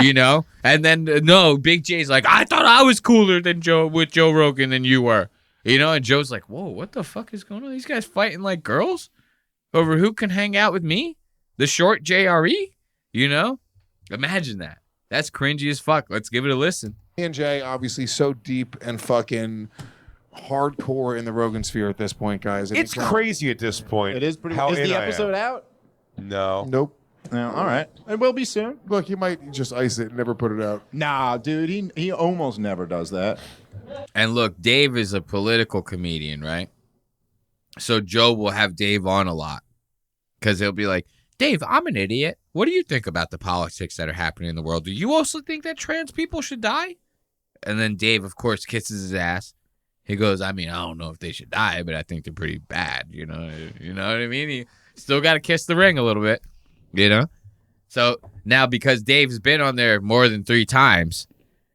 You know? And then, no, Big J's like, I thought I was cooler than Joe Rogan than you were. You know? And Joe's like, whoa, what the fuck is going on? These guys fighting like girls over who can hang out with me? The short JRE? You know? Imagine that. That's cringy as fuck. Let's give it a listen. Me and Jay, obviously, so deep and fucking hardcore in the Rogan Sphere at this point, guys. It's crazy at this point. It is pretty. How Is in the I am. episode out? No. Nope. No. All right. It will be soon. Look, he might just ice it and never put it out. Nah, dude. He almost never does that. And look, Dave is a political comedian, right? So Joe will have Dave on a lot because he'll be like, Dave, I'm an idiot. What do you think about the politics that are happening in the world? Do you also think that trans people should die? And then Dave, of course, kisses his ass. He goes, I mean, I don't know if they should die, but I think they're pretty bad. You know what I mean? He still got to kiss the ring a little bit, you know? So now because Dave's been on there more than 3 times,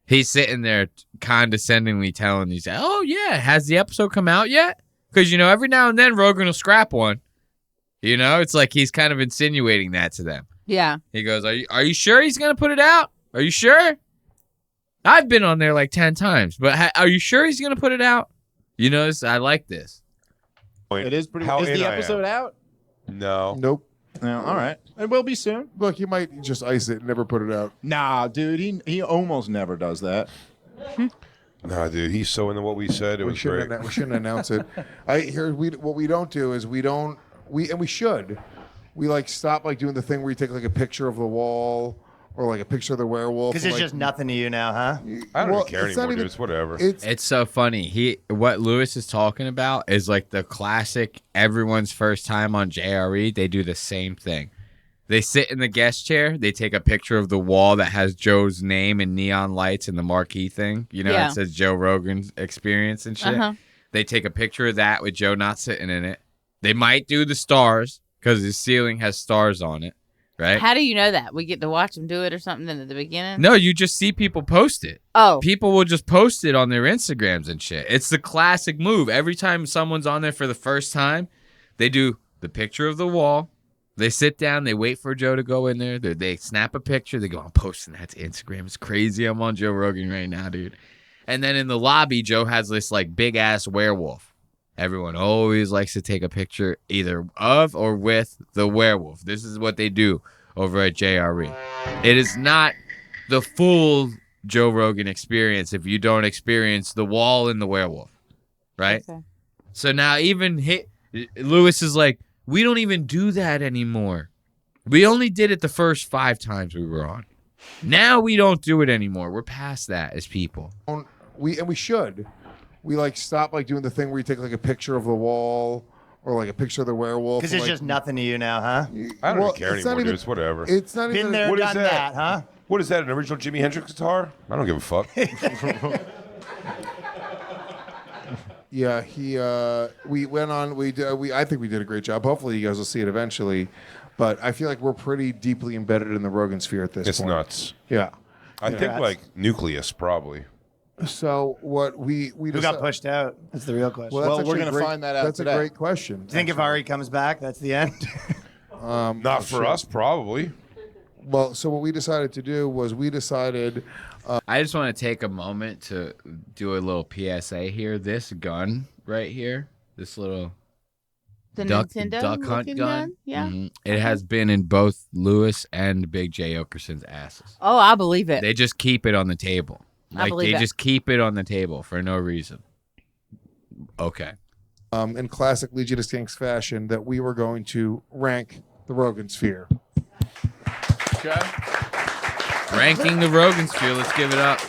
he's sitting there condescendingly telling these, oh, yeah, has the episode come out yet? Because, you know, every now and then Rogan will scrap one. You know, it's like he's kind of insinuating that to them. Yeah. He goes, are you sure he's going to put it out? Are you sure? I've been on there like 10 times, but are you sure he's going to put it out? You know, I like this. It is pretty. How Is in the I am. episode out? No. Nope. No. All right. It will be soon. Look, he might just ice it and never put it out. Nah, dude. He almost never does that. Nah, dude, he's so into what we said. It We was great. shouldn't, we shouldn't announce it. What we don't do is we should. We like stop like doing the thing where you take like a picture of the wall or like a picture of the werewolf. Because it's like, just nothing to you now, huh? I don't well, care it's not anymore, even- dude. It's whatever. It's so funny. What Lewis is talking about is like the classic everyone's first time on JRE. They do the same thing. They sit in the guest chair. They take a picture of the wall that has Joe's name and neon lights and the marquee thing. You know, Yeah. it says Joe Rogan's Experience and shit. Uh-huh. They take a picture of that with Joe not sitting in it. They might do the stars because his ceiling has stars on it, right? How do you know that? We get to watch them do it or something at the beginning? No, you just see people post it. Oh. People will just post it on their Instagrams and shit. It's the classic move. Every time someone's on there for the first time, they do the picture of the wall. They sit down. They wait for Joe to go in there. They snap a picture. They go, I'm posting that to Instagram. It's crazy. I'm on Joe Rogan right now, dude. And then in the lobby, Joe has this like big ass werewolf. Everyone always likes to take a picture either of or with the werewolf. This is what they do over at JRE. It is not the full Joe Rogan experience if you don't experience the wall and the werewolf, right? Okay. So now even Lewis is like, we don't even do that anymore. We only did it the first 5 times we were on. Now we don't do it anymore. We're past that as people. We should. We like stop like doing the thing where you take like a picture of the wall or like a picture of the werewolf. Because it's just nothing to you now, huh? I don't care it's not anymore, even- dude. It's whatever. It's not Been even. there, What is done that? that, huh? What is that? An original Jimi Hendrix guitar? I don't give a fuck. Yeah, we went on. I think we did a great job. Hopefully, you guys will see it eventually. But I feel like we're pretty deeply embedded in the Rogan sphere at this It's point. nuts. Yeah. I think like nucleus probably. So what we Who got pushed out? That's the real question. Well, Well, we're going to find that out That's today. a great question. Do you think if Ari comes back, that's the end? Not for us, probably. Well, so what we decided to do was we decided. I just want to take a moment to do a little PSA here. This gun right here, this little The duck Nintendo hunt looking gun? Yeah. Mhm. It has been in both Lewis and Big J Okerson's asses. Oh, I believe it. They just keep it on the table. I Like believe they it. just keep it on the table for no reason. Okay. In classic Legion of Skanks fashion, that we were going to rank the Rogan sphere. Okay. Ranking the Rogan sphere. Let's give it up.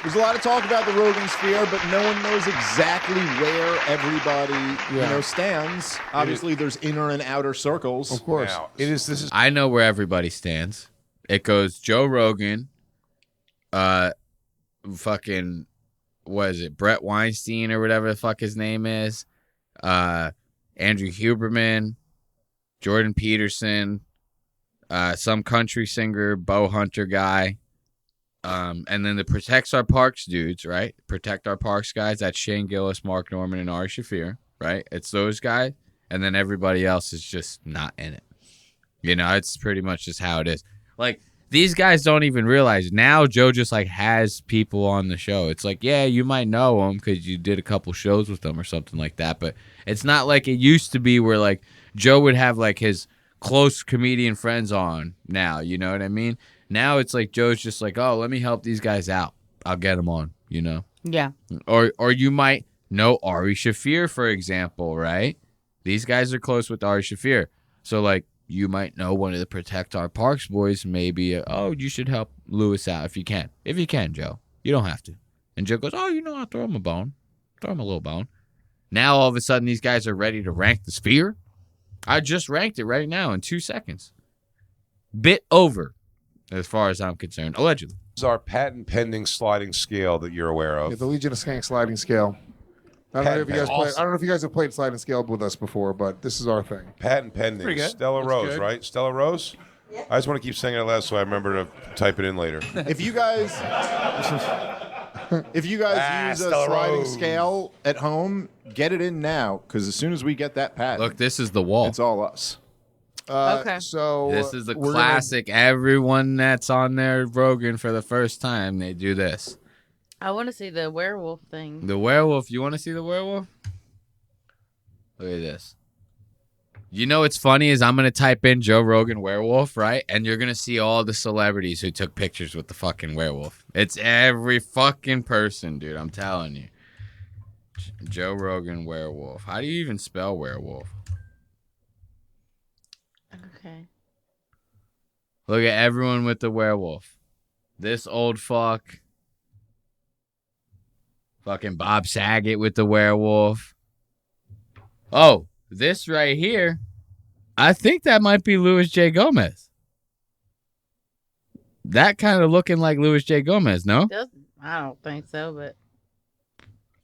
There's a lot of talk about the Rogan sphere, but no one knows exactly where everybody stands. Obviously, there's inner and outer circles. Of course. Now, this is I know where everybody stands. It goes Joe Rogan, fucking, what is it, Brett Weinstein or whatever the fuck his name is, Andrew Huberman, Jordan Peterson, some country singer, Bo Hunter guy, and then the Protects Our Parks dudes, right? Protect Our Parks guys. That's Shane Gillis, Mark Norman, and Ari Shaffir, right? It's those guys, and then everybody else is just not in it. You know, it's pretty much just how it is. Like, these guys don't even realize now Joe just like has people on the show. It's like, yeah, you might know them because you did a couple shows with them or something like that, but it's not like it used to be where like Joe would have like his close comedian friends on now, you know what I mean? Now it's like Joe's just like, oh, let me help these guys out. I'll get them on, you know? Yeah. Or you might know Ari Shaffir, for example, right? These guys are close with Ari Shaffir. So like, you might know one of the Protect Our Parks boys, maybe, oh, you should help Lewis out if you can. If you can, Joe. You don't have to. And Joe goes, oh, you know, I'll throw him a bone. Throw him a little bone. Now, all of a sudden, these guys are ready to rank the sphere. I just ranked it right now in 2 seconds. Bit over, as far as I'm concerned, allegedly. This is our patent pending sliding scale that you're aware of. Yeah, the Legion of Skanks sliding scale. I don't know if you guys have played sliding scale with us before, but this is our thing. Patent pending. Pretty good. Stella That's Rose, good. right? Stella Rose? I just want to keep saying it last so I remember to type it in later. If you guys, use a Stella sliding Rose. scale at home, get it in now, because as soon as we get that patent, Look, this is the wall. it's all us. Okay. So This is the we're classic. Everyone that's on their Rogan for the first time, they do this. I want to see the werewolf thing. The werewolf. You want to see the werewolf? Look at this. You know what's funny is I'm going to type in Joe Rogan werewolf, right? And you're going to see all the celebrities who took pictures with the fucking werewolf. It's every fucking person, dude. I'm telling you. Joe Rogan werewolf. How do you even spell werewolf? Okay. Look at everyone with the werewolf. This old fuck. Fucking Bob Saget with the werewolf. Oh, this right here. I think that might be Luis J. Gomez. That kind of looking like Luis J. Gomez, no? I don't think so, but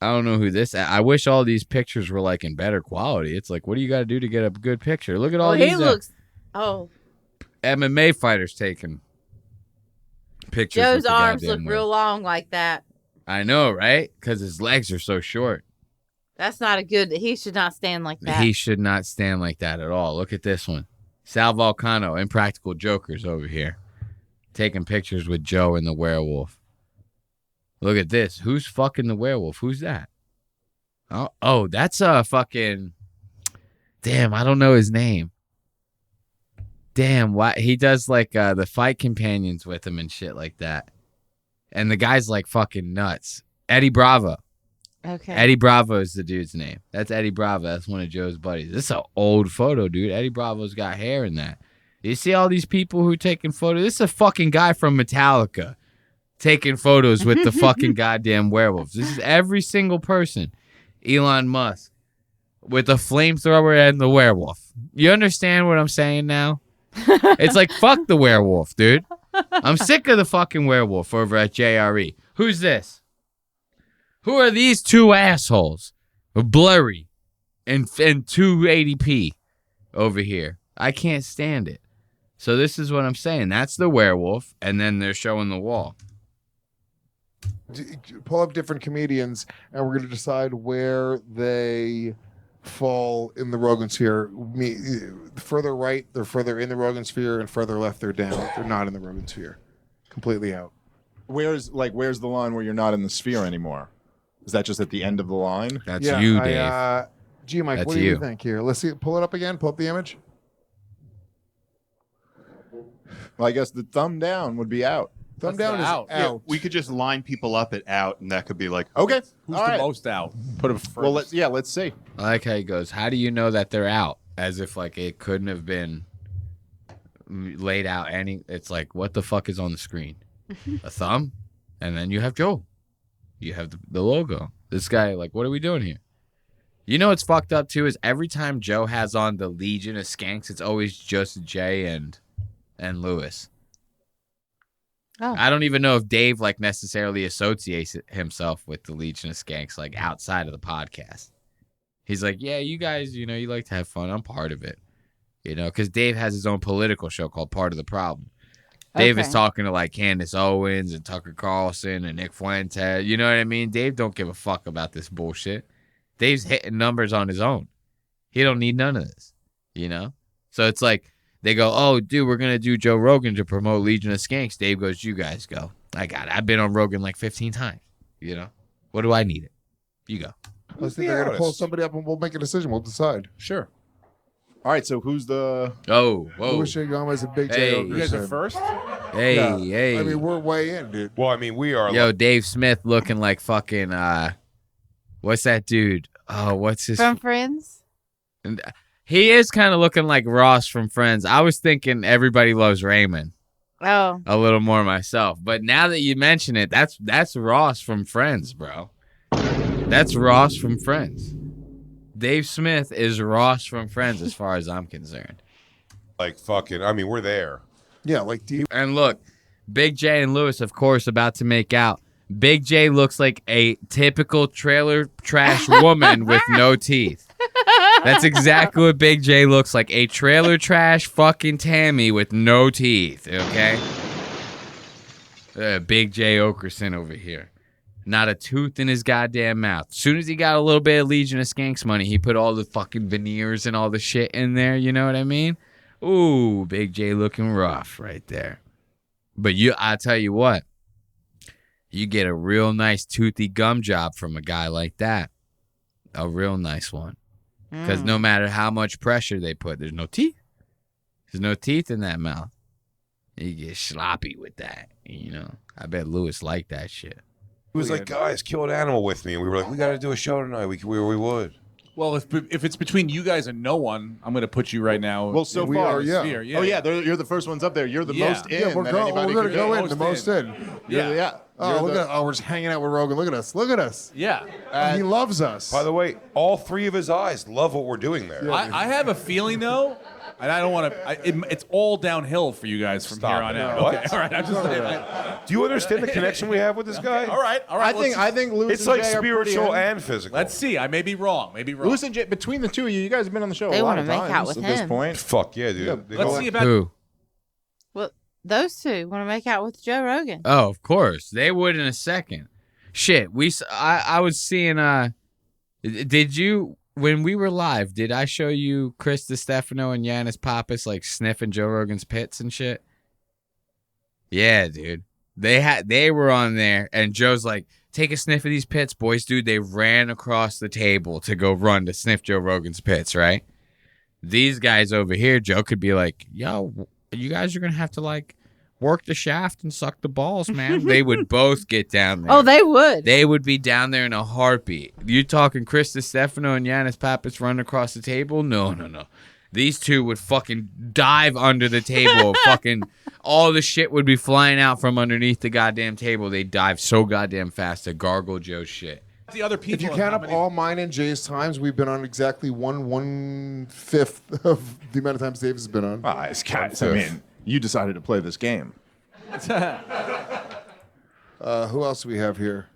I don't know who this. I wish all these pictures were like in better quality. It's like, what do you got to do to get a good picture? Look at all these. he looks. Oh, MMA fighters taking pictures. Joe's with the arms goddamn look wheel. real long like that. I know, right? Because his legs are so short. That's not a good. He should not stand like that. He should not stand like that at all. Look at this one. Sal Volcano, Impractical Jokers over here. Taking pictures with Joe and the werewolf. Look at this. Who's fucking the werewolf? Who's that? Oh, that's fucking. Damn, I don't know his name. Damn, why he does like the fight companions with him and shit like that. And the guy's like fucking nuts. Eddie Bravo. Okay. Eddie Bravo is the dude's name. That's Eddie Bravo. That's one of Joe's buddies. This is an old photo, dude. Eddie Bravo's got hair in that. You see all these people who are taking photos? This is a fucking guy from Metallica taking photos with the fucking goddamn werewolves. This is every single person. Elon Musk with a flamethrower and the werewolf. You understand what I'm saying now? It's like, fuck the werewolf, dude. I'm sick of the fucking werewolf over at JRE. Who's this? Who are these two assholes? Blurry and 280p over here. I can't stand it. So this is what I'm saying. That's the werewolf, and then they're showing the wall. Pull up different comedians, and we're going to decide where they fall in the Rogan sphere. Further right, they're further in the Rogan sphere, and further left, they're down. They're not in the Rogan sphere. Completely out. Where's the line where you're not in the sphere anymore? Is that just at the end of the line? That's you, Dave. Gee, Mike, That's what do you think here? Let's see. Pull it up again. Pull up the image. Well, I guess the thumb down would be out. Thumb down is out. Yeah, we could just line people up at out, and that could be like, Okay. who's All the right. most out? Put it first. Well, let's see. I like how he goes, how do you know that they're out? As if like it couldn't have been laid out it's like, what the fuck is on the screen? A thumb? And then you have Joe. You have the logo. This guy, like, what are we doing here? You know what's fucked up too is every time Joe has on the Legion of Skanks, it's always just Jay and Lewis. Oh. I don't even know if Dave like necessarily associates himself with the Legion of Skanks like outside of the podcast. He's like, yeah, you guys, you know, you like to have fun. I'm part of it. You know, because Dave has his own political show called Part of the Problem. Dave is talking to like Candace Owens and Tucker Carlson and Nick Fuentes. You know what I mean? Dave don't give a fuck about this bullshit. Dave's hitting numbers on his own. He don't need none of this. You know? So it's like they go, oh, dude, we're going to do Joe Rogan to promote Legion of Skanks. Dave goes, you guys go. I got it. I've been on Rogan like 15 times. You know? What do I need it? You go. Let's think they're going to pull somebody up and we'll make a decision. We'll decide. Sure. All right, so who's the... Oh, whoa. Louis J. Gomez and Big Hey. J. you guys are first? Hey, Yeah. hey. I mean, we're way in, dude. Well, I mean, we are. Yo, Dave Smith looking like fucking, what's that dude? Oh, what's his... From Friends? He is kind of looking like Ross from Friends. I was thinking Everybody Loves Raymond Oh. a little more myself. But now that you mention it, that's Ross from Friends, bro. That's Ross from Friends. Dave Smith is Ross from Friends as far as I'm concerned. like fucking. I mean, we're there. Yeah, like deep. And look, Big J and Lewis, of course, about to make out. Big J looks like a typical trailer trash woman with no teeth. That's exactly what Big J looks like. A trailer trash fucking Tammy with no teeth, okay? Big J Okerson over here. Not a tooth in his goddamn mouth. As soon as he got a little bit of Legion of Skanks money, he put all the fucking veneers and all the shit in there, you know what I mean? Ooh, Big J looking rough right there. But I tell you what, you get a real nice toothy gum job from a guy like that. A real nice one. Because no matter how much pressure they put, there's no teeth. There's no teeth in that mouth. You get sloppy with that, you know. I bet Lewis liked that shit. He was like, guys, kill an animal with me. And we were like, we got to do a show tonight. We would. Well, if it's between you guys and no one, I'm going to put you right now. Well, so We far, are, yeah. Sphere. Oh, yeah, you're the first ones up there. You're the Yeah. most in. Yeah, we're that going anybody to could go get. in. The most in. Yeah. Oh, You're look the- at we're hanging out with Rogan. Look at us. Look at us. Yeah. He loves us. By the way, all three of his eyes love what we're doing there. I have a feeling, though, And I don't want to. It's all downhill for you guys from here on out. What? Okay, all right. I'm just. Do you understand the connection we have with this guy? All right. I think Lewis It's and like Jay are pretty spiritual in. and physical. Let's see. I may be wrong. Lewis and Jay, between the two of you guys have been on the show They a lot wanna of make times out with at this him. point. Fuck yeah, dude. Yeah, They Let's go- see about. Who? Well, those two want to make out with Joe Rogan. Oh, of course. They would in a second. Shit, I was seeing did you when we were live, did I show you Chris DiStefano and Yanis Pappas like sniffing Joe Rogan's pits and shit? Yeah, dude. They were on there and Joe's like, "Take a sniff of these pits, boys." Dude, they ran across the table to go run to sniff Joe Rogan's pits, right? These guys over here, Joe could be like, "Yo, you guys are going to have to like work the shaft and suck the balls, man." They would both get down there. Oh, they would. They would be down there in a heartbeat. You talking Chris DiStefano and Yanis Pappas running across the table? No. These two would fucking dive under the table. Fucking all the shit would be flying out from underneath the goddamn table. They dive so goddamn fast to gargle Joe's shit. The other people. If you count up all mine and Jay's times, we've been on exactly 1/5 of the amount of times Dave has been on. It's cats. I mean, you decided to play this game. Who else do we have here?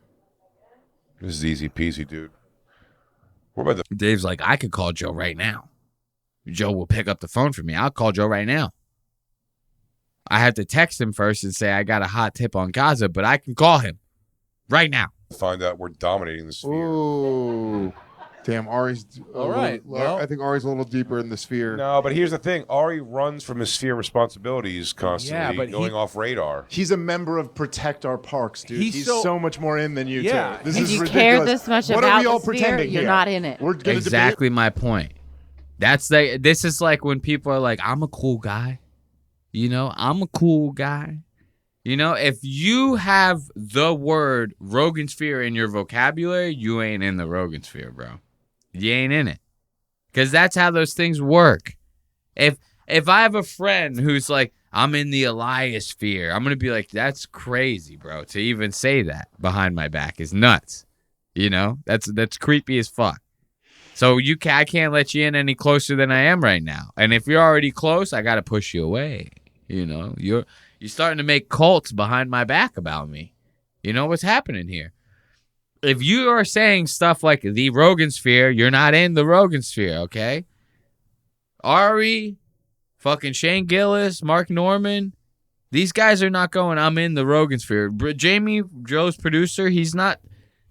This is easy peasy, dude. What about the Dave's like, I could call Joe right now. Joe will pick up the phone for me. I'll call Joe right now. I have to text him first and say I got a hot tip on Gaza, but I can call him right now. find out we're dominating the sphere? Ooh. Damn, Ari's. All right, well- I think Ari's a little deeper in the sphere. No, but here's the thing. Ari runs from his sphere responsibilities constantly, but going off radar. He's a member of Protect Our Parks, dude. He's He's so- so much more in than you Yeah. two. This If is you ridiculous. care this much what about are we all the sphere, pretending you're here? not in it. We're gonna Exactly my point. This is like when people are like, I'm a cool guy. You know, I'm a cool guy. You know, if you have the word Rogan sphere in your vocabulary, you ain't in the Rogan sphere, bro. You ain't in it. Because that's how those things work. If I have a friend who's like, I'm in the Elias sphere, I'm going to be like, that's crazy, bro. To even say that behind my back is nuts. You know, that's creepy as fuck. So I can't let you in any closer than I am right now. And if you're already close, I got to push you away. You know, you're starting to make cults behind my back about me. You know what's happening here? If you are saying stuff like the Rogan sphere, you're not in the Rogan sphere, okay? Ari, fucking Shane Gillis, Mark Norman, these guys are not going, I'm in the Rogan sphere. Jamie, Joe's producer, he's not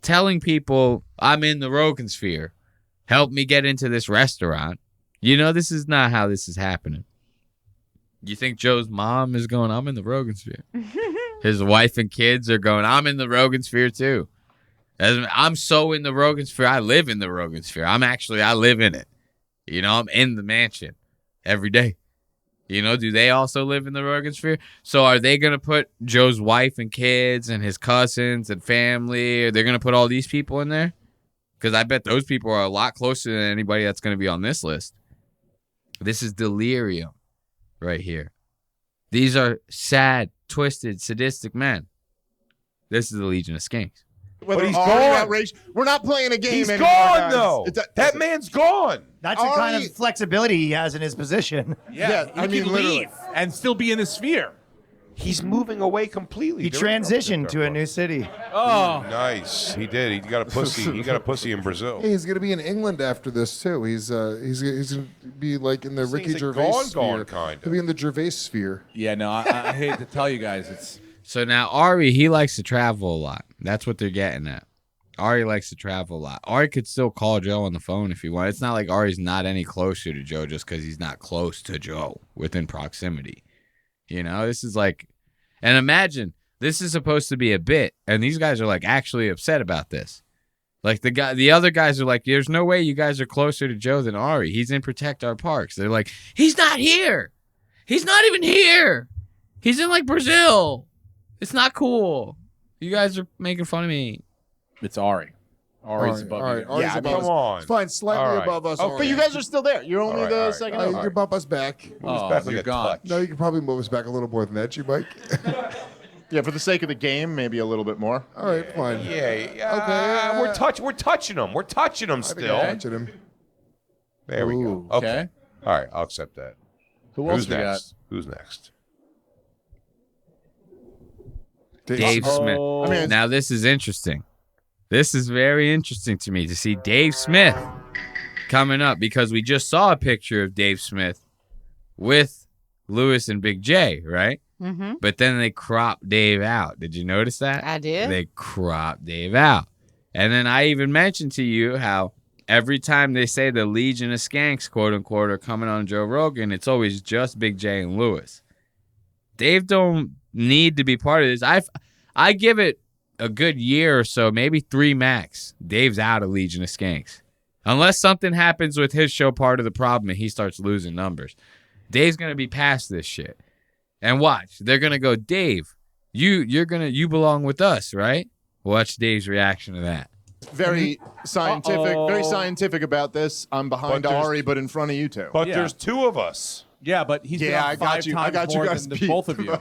telling people, I'm in the Rogan sphere. Help me get into this restaurant. You know, this is not how this is happening. You think Joe's mom is going, I'm in the Rogan sphere? His wife and kids are going, I'm in the Rogan sphere too. I'm so in the Rogan sphere. I live in the Rogan sphere. I live in it. You know, I'm in the mansion every day. You know, do they also live in the Rogan sphere? So are they going to put Joe's wife and kids and his cousins and family? Are they going to put all these people in there? Because I bet those people are a lot closer than anybody that's going to be on this list. This is delirium right here. These are sad, twisted, sadistic men. This is the Legion of Skanks. Whether But he's Ari gone. outraged- We're not playing a game He's anymore, gone, guys. though. That man's gone. That's the kind Ari- of flexibility he has in his position. Yeah, he I mean, can literally. leave and still be in the sphere. He's moving away completely. He There we go. transitioned to a new city. Oh, Nice. He did. He got a pussy. He got a pussy in Brazil. Hey, he's gonna be in England after this too. He's gonna be like in the This Ricky thing's a Gervais gone, sphere. kinda. He'll be in the Gervais sphere. yeah. No, I hate to tell you guys, it's So now Ari, he likes to travel a lot. That's what they're getting at. Ari likes to travel a lot. Ari could still call Joe on the phone if he wanted. It's not like Ari's not any closer to Joe just because he's not close to Joe within proximity. You know, this is like, and imagine this is supposed to be a bit, and these guys are like actually upset about this. Like the other guys are like, there's no way you guys are closer to Joe than Ari. He's in Protect Our Parks. They're like, he's not here. He's not even here. He's in like Brazil. It's not cool. You guys are making fun of me. it's Ari. Ari's above all right, you. Ari's Yeah, above come us. on. It's fine, slightly All right. above us. Okay. But you guys are still there. You're only All right, the all right. second. You up. can bump us back. Moves Oh, back like you're a gone. clutch. No, you can probably move us back a little more than that, you Mike. Yeah, for the sake of the game, maybe a little bit more. All right, fine. Yeah. Okay. We're touching him. We're touching him I think still. I'm touching him. There we Ooh. go. Okay. Okay. All right. I'll accept that. Who else Who's we got? next? Who's next? Dave Smith. I mean, Now this is interesting. This is very interesting to me to see Dave Smith coming up because we just saw a picture of Dave Smith with Lewis and Big J, right? Mm-hmm. But then they cropped Dave out. Did you notice that? I did. They cropped Dave out. And then I even mentioned to you how every time they say the Legion of Skanks, quote unquote, are coming on Joe Rogan, it's always just Big J and Lewis. Dave don't need to be part of this. I give it a good year or so, maybe 3 max. Dave's out of Legion of Skanks. Unless something happens with his show part of the problem and he starts losing numbers. Dave's going to be past this shit. And watch, they're going to go, Dave, you belong with us, right? Watch Dave's reaction to that. very scientific about this. I'm behind But there's- Ari, but in front of you two. But Yeah. there's 2 of us. Yeah, but he's been Yeah, on I got 5 you. times I got you more guys than the beat. both of you.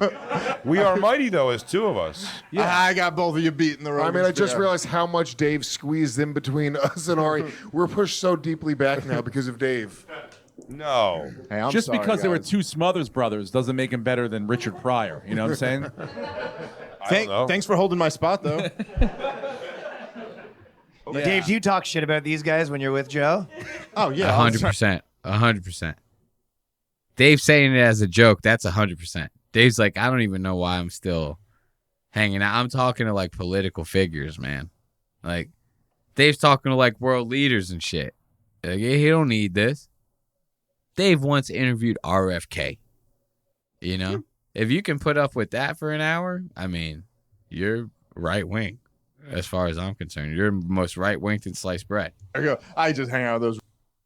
We are mighty, though, as 2 of us. I got both of you beating the road. I mean, I just realized how much Dave squeezed in between us and Ari. We're pushed so deeply back now because of Dave. No. Hey, I'm Just sorry, because there were guys. 2 Smothers brothers doesn't make him better than Richard Pryor. You know what I'm saying? I don't know. Thanks for holding my spot, though. Dave, do you talk shit about these guys when you're with Joe? Oh yeah, 100%. 100%. Dave saying it as a joke, that's 100%. Dave's like, I don't even know why I'm still hanging out. I'm talking to like political figures, man. Like, Dave's talking to like world leaders and shit. Like, he don't need this. Dave once interviewed RFK. You know? If you can put up with that for an hour, I mean, you're right wing. As far as I'm concerned, you're most right wing than sliced bread. I go. I just hang out with those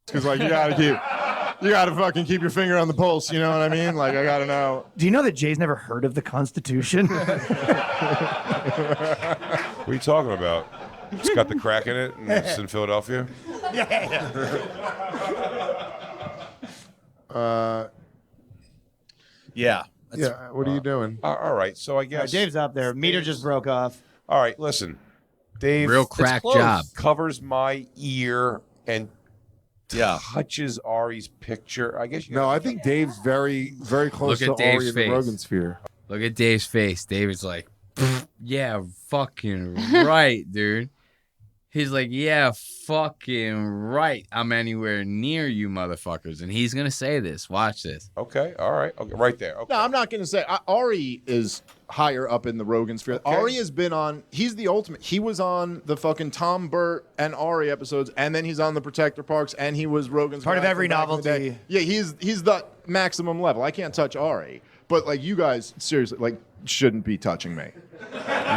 because like you gotta fucking keep your finger on the pulse. You know what I mean? Like I gotta know. Do you know that Jay's never heard of the Constitution? What are you talking about? It's got the crack in it, and it's in Philadelphia. Yeah. Yeah, what are you doing? All right, so I guess Dave's up there. Meter just broke off. All right, listen, Dave. Real crack close. job. Covers my ear and Yeah. touches Ari's picture. I guess you No, I think Dave's very, very close Look to at Ari Dave's in the face. Rogan sphere. Look at Dave's face. David's like, yeah, fucking right, dude. He's like, yeah, fucking right. I'm anywhere near you motherfuckers. And he's going to say this. Watch this. Okay, all right, okay, right there. Okay. No, I'm not gonna say Ari is higher up in the Rogan sphere. Okay. Ari has been on. He's the ultimate. He was on the fucking Tom Burt and Ari episodes, and then he's on the Protector Parks, and he was Rogan's Part of guy every from back in the day. novelty. Yeah, he's the maximum level. I can't touch Ari, but like you guys, seriously, like shouldn't be touching me.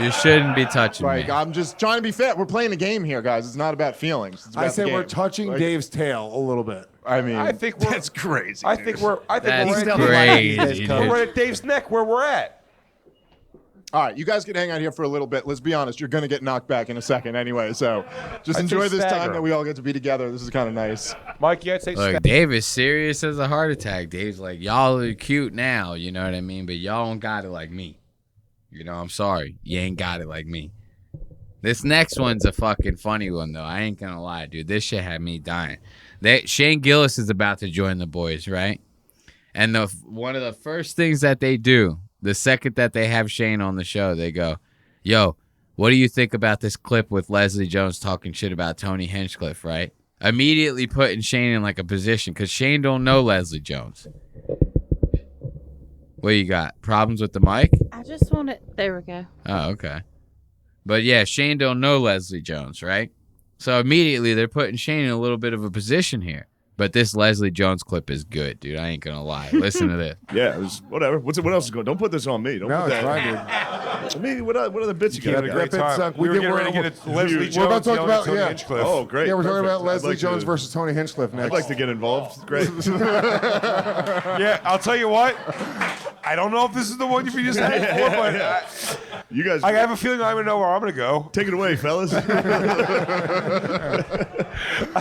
You shouldn't be touching Like me. I'm just trying to be fair. We're playing a game here, guys. It's not about feelings. It's about I the say we're game. touching Like, Dave's tail a little bit. I mean, I think we're. that's crazy. I think we're. I think That's we're crazy, we're dude. right at Dave's neck where we're at. All right, you guys can hang out here for a little bit. Let's be honest, you're going to get knocked back in a second anyway. So just I'd enjoy say this stagger. time that we all get to be together. This is kind of nice. Mike, yeah, I'd say Look, Dave is serious as a heart attack. Dave's like, y'all are cute now, you know what I mean? But y'all don't got it like me. You know, I'm sorry. You ain't got it like me. This next one's a fucking funny one, though. I ain't gonna lie, dude. This shit had me dying. Shane Gillis is about to join the boys, right? And one of the first things that they do, the second that they have Shane on the show, they go, yo, what do you think about this clip with Leslie Jones talking shit about Tony Hinchcliffe, right? Immediately putting Shane in like a position because Shane don't know Leslie Jones. What you got? Problems with the mic? I just want it. There we go. Oh, okay. But yeah, Shane don't know Leslie Jones, right? So immediately they're putting Shane in a little bit of a position here. But this Leslie Jones clip is good, dude. I ain't gonna lie. Listen to this. Yeah, it was, whatever. What else is going? Don't put this on me. Don't No, put it's that. fine, dude. Maybe what other bits you Yeah, got? a Yeah, great Grip It time. Sunk. We were getting we're- ready to get Leslie we're Jones. about to talk yelling at about- Tony yeah. Hinchcliffe. Oh, great. Yeah, we're talking Perfect. about Leslie I'd like Jones to- versus Tony Hinchcliffe next. I'd like to get involved. It's great. Yeah, I'll tell you what. I don't know if this is the one you just had for, but You guys, I have a feeling I know where I'm going to go. take it away, fellas. I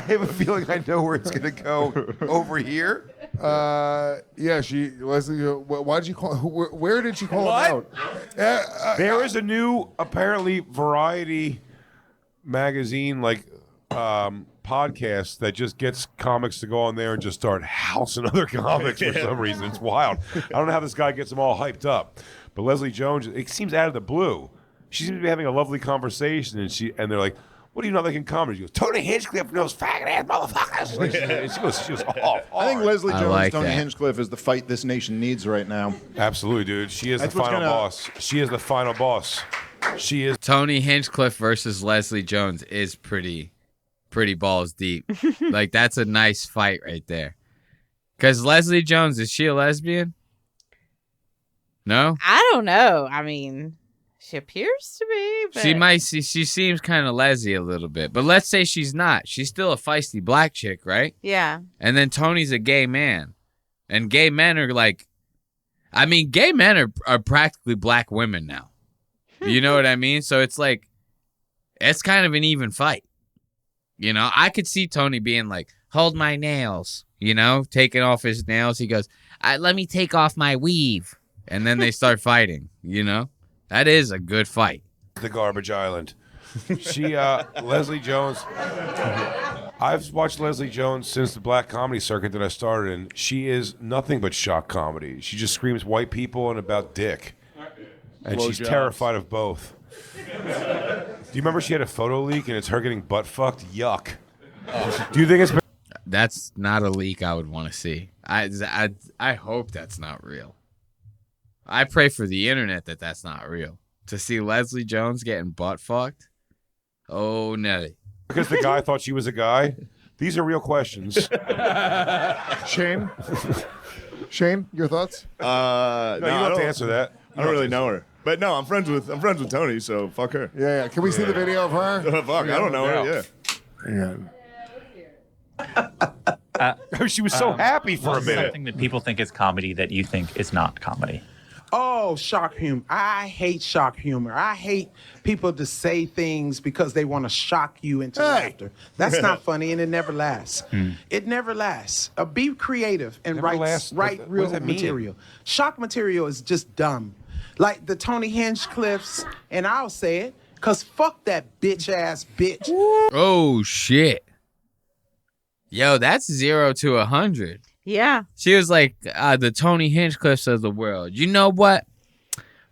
have a feeling I know where it's going to go over here. Yeah, Leslie. Why did you call? Where did you call What? him out? There is a new, apparently, Variety magazine, like, podcast that just gets comics to go on there and just start housing other comics for some reason. It's wild. I don't know how this guy gets them all hyped up. But Leslie Jones, it seems out of the blue. She seems to be having a lovely conversation, and they're like, "What do you not like in comedy?" She goes, "Tony Hinchcliffe knows faggot ass motherfuckers." Like, she goes off. I think Leslie Jones, like Tony that. Hinchcliffe is the fight this nation needs right now. Absolutely, dude. She is That's the what's final gonna- boss. She is the final boss. She is. Tony Hinchcliffe versus Leslie Jones is pretty balls deep. Like, that's a nice fight right there. Because Leslie Jones, is she a lesbian? No? I don't know. I mean, she appears to be. But... She seems kind of lesy a little bit. But let's say she's not. She's still a feisty black chick, right? Yeah. And then Tony's a gay man. And gay men are like, I mean, gay men are practically black women now. You know what I mean? So it's like, it's kind of an even fight. You know, I could see Tony being like, hold my nails, you know, taking off his nails. He goes, let me take off my weave. And then they start fighting, you know? That is a good fight. The Garbage Island. Leslie Jones. I've watched Leslie Jones since the black comedy circuit that I started in. She is nothing but shock comedy. She just screams white people and about dick. And she's terrified of both. Do you remember she had a photo leak and it's her getting butt fucked? Yuck. Do you think it's... That's not a leak I would want to see. I hope that's not real. I pray for the internet that that's not real. To see Leslie Jones getting butt fucked? Oh, Nelly. Because the guy thought she was a guy? These are real questions. Shane? Shane, your thoughts? No, you don't have to answer that. I don't really know her. But no, I'm friends with Tony, so fuck her. Yeah. Can we see the video of her? Fuck, I don't know her, Yeah. She was so happy for a minute. Something that people think is comedy that you think is not comedy. Oh, shock humor. I hate shock humor. I hate people to say things because they want to shock you into laughter. That's not funny, and it never lasts. It never lasts. Be creative and write real material. Shock material is just dumb. Like the Tony Hinchcliffes, and I'll say it, because fuck that bitch-ass bitch. Oh, shit. Yo, that's 0 to 100. Yeah. She was like, the Tony Hinchcliffes of the world. You know what?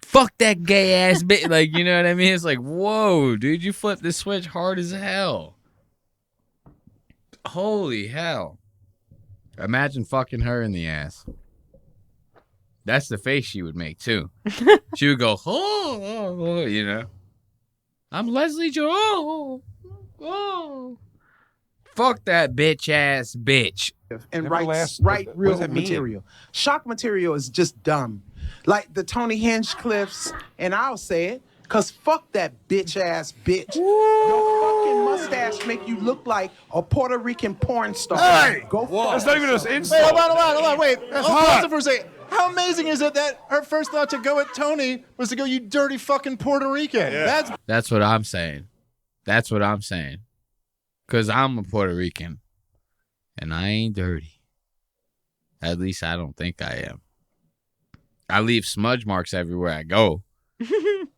Fuck that gay ass bitch. Like, you know what I mean? It's like, whoa, dude, you flipped the switch hard as hell. Holy hell. Imagine fucking her in the ass. That's the face she would make, too. She would go, oh, you know. I'm Leslie Jones. Oh. Fuck that bitch ass bitch. And write real material. Shock material is just dumb. Like the Tony Hinchcliffes, and I'll say it, because fuck that bitch-ass bitch. Your fucking mustache make you look like a Puerto Rican porn star. Hey! Go fuck. That's not even an Wait, insult. hold on. Wait. That's Hold hot. on for a second. How amazing is it that her first thought to go at Tony was to go, you dirty fucking Puerto Rican? Yeah. That's what I'm saying. That's what I'm saying. Because I'm a Puerto Rican. And I ain't dirty. At least I don't think I am. I leave smudge marks everywhere I go.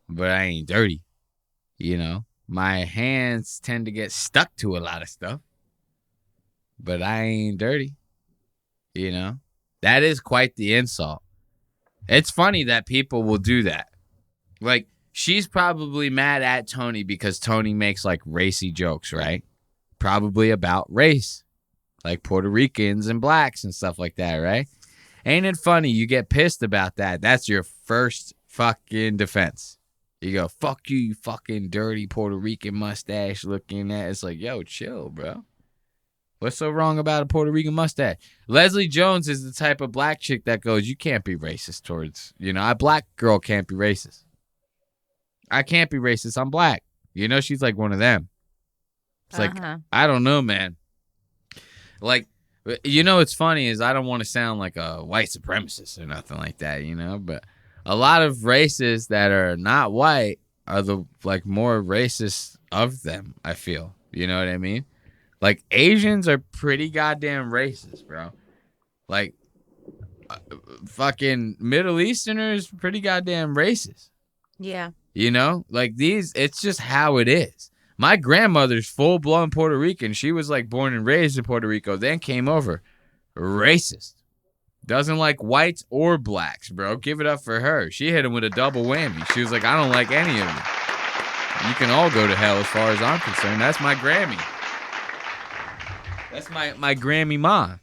But I ain't dirty. You know? My hands tend to get stuck to a lot of stuff. But I ain't dirty. You know? That is quite the insult. It's funny that people will do that. Like, she's probably mad at Tony because Tony makes, like, racy jokes, right? Probably about race. Like Puerto Ricans and blacks and stuff like that, right? Ain't it funny? You get pissed about that. That's your first fucking defense. You go, fuck you, you fucking dirty Puerto Rican mustache looking at. It's like, yo, chill, bro. What's so wrong about a Puerto Rican mustache? Leslie Jones is the type of black chick that goes, you can't be racist towards, you know, a black girl can't be racist. I can't be racist. I'm black. You know, she's like one of them. It's like, I don't know, man. Like, you know, what's funny is I don't want to sound like a white supremacist or nothing like that, you know, but a lot of races that are not white are the, like, more racist of them, I feel. You know what I mean? Like, Asians are pretty goddamn racist, bro. Like, fucking Middle Easterners, pretty goddamn racist. Yeah. You know? Like, it's just how it is. My grandmother's full-blown Puerto Rican. She was like born and raised in Puerto Rico, then came over. Racist. Doesn't like whites or blacks, bro. Give it up for her. She hit him with a double whammy. She was like, I don't like any of you. You can all go to hell as far as I'm concerned. That's my Grammy. That's my Grammy ma.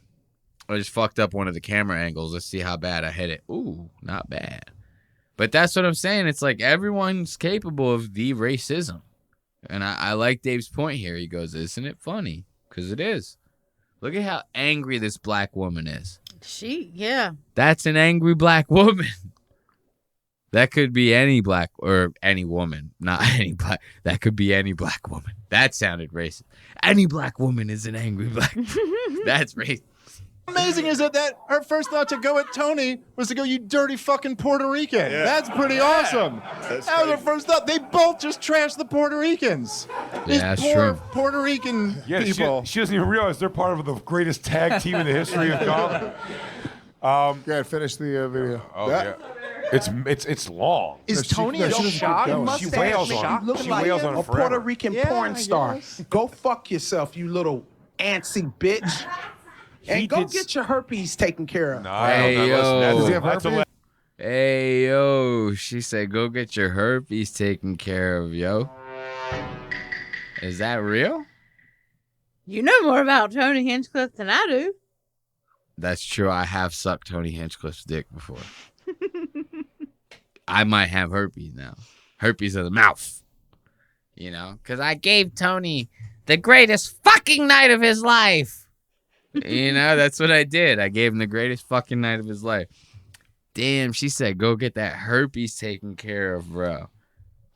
I just fucked up one of the camera angles. Let's see how bad I hit it. Ooh, not bad. But that's what I'm saying. It's like everyone's capable of the racism. And I like Dave's point here. He goes, isn't it funny? Because it is. Look at how angry this black woman is. Yeah. That's an angry black woman. That could be any black or any woman. Not any black. That could be any black woman. That sounded racist. Any black woman is an angry black. That's racist. Amazing is it that her first thought to go at Tony was to go, you dirty fucking Puerto Rican. Yeah. That's pretty awesome. That's that was her first thought. They both just trashed the Puerto Ricans. These that's poor true. Puerto Rican people. She doesn't even realize they're part of the greatest tag team in the history of comedy. Go ahead, finish the video. Oh, yeah. It's long. Is Tony a shock? She wails on it. She wails on it a forever. Puerto Rican porn star. Go fuck yourself, you little antsy bitch. And go get your herpes taken care of. No, I don't know. Listen, that's a Hey, yo. She said, go get your herpes taken care of, yo. Is that real? You know more about Tony Hinchcliffe than I do. That's true. I have sucked Tony Hinchcliffe's dick before. I might have herpes now. Herpes of the mouth. You know? Because I gave Tony the greatest fucking night of his life. You know, that's what I did. I gave him the greatest fucking night of his life. Damn, she said, go get that herpes taken care of, bro.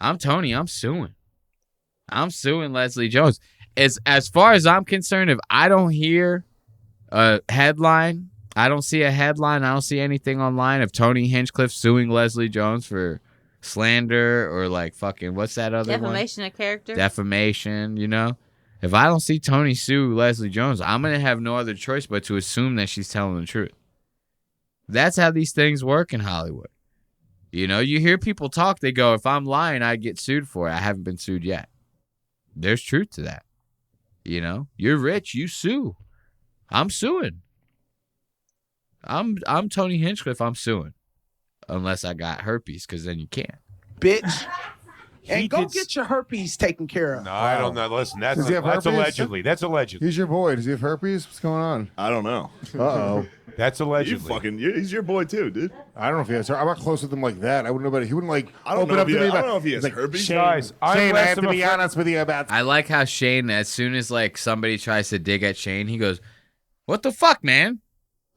I'm Tony. I'm suing. I'm suing Leslie Jones. As far as I'm concerned, if I don't hear a headline, I don't see a headline, I don't see anything online of Tony Hinchcliffe suing Leslie Jones for slander or like fucking, what's that other one? Defamation of character. Defamation, you know? If I don't see Tony sue Leslie Jones, I'm going to have no other choice but to assume that she's telling the truth. That's how these things work in Hollywood. You know, you hear people talk, they go, if I'm lying, I'd get sued for it. I haven't been sued yet. There's truth to that. You know, you're rich, you sue. I'm suing. I'm Tony Hinchcliffe, I'm suing. Unless I got herpes, because then you can't. Bitch. And go get your herpes taken care of. No, I don't know. Listen, that's Does he have herpes? allegedly. That's allegedly. He's your boy. Does he have herpes? What's going on? I don't know. Uh-oh. That's allegedly. He's your boy too, dude. I don't know if he has. I'm not close with him like that. I wouldn't know about it. He wouldn't like open up to me I about. don't know if he has He's like, herpes. Shane, Guys, I have less to of a be friend- honest with you about. I like how Shane, as soon as like somebody tries to dig at Shane, he goes, what the fuck, man?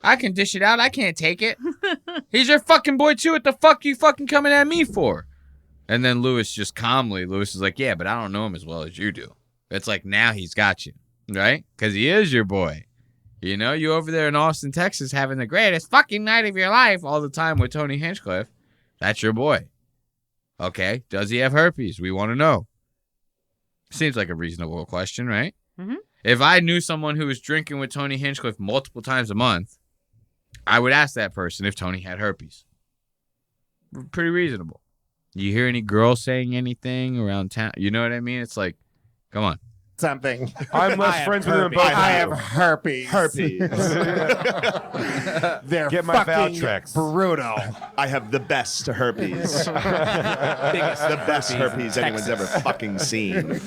I can dish it out. I can't take it. He's your fucking boy too. What the fuck you fucking coming at me for? And then Lewis just calmly, Lewis is like, yeah, but I don't know him as well as you do. It's like, now he's got you, right? Because he is your boy. You know, you over there in Austin, Texas, having the greatest fucking night of your life all the time with Tony Hinchcliffe. That's your boy. Okay, does he have herpes? We want to know. Seems like a reasonable question, right? Mm-hmm. If I knew someone who was drinking with Tony Hinchcliffe multiple times a month, I would ask that person if Tony had herpes. Pretty reasonable. You hear any girls saying anything around town? You know what I mean? It's like, come on. Something. I'm less friends with him than both of you. I have herpes. They're Get my fucking Valtrex. brutal. I have the best herpes. The best herpes anyone's ever fucking seen.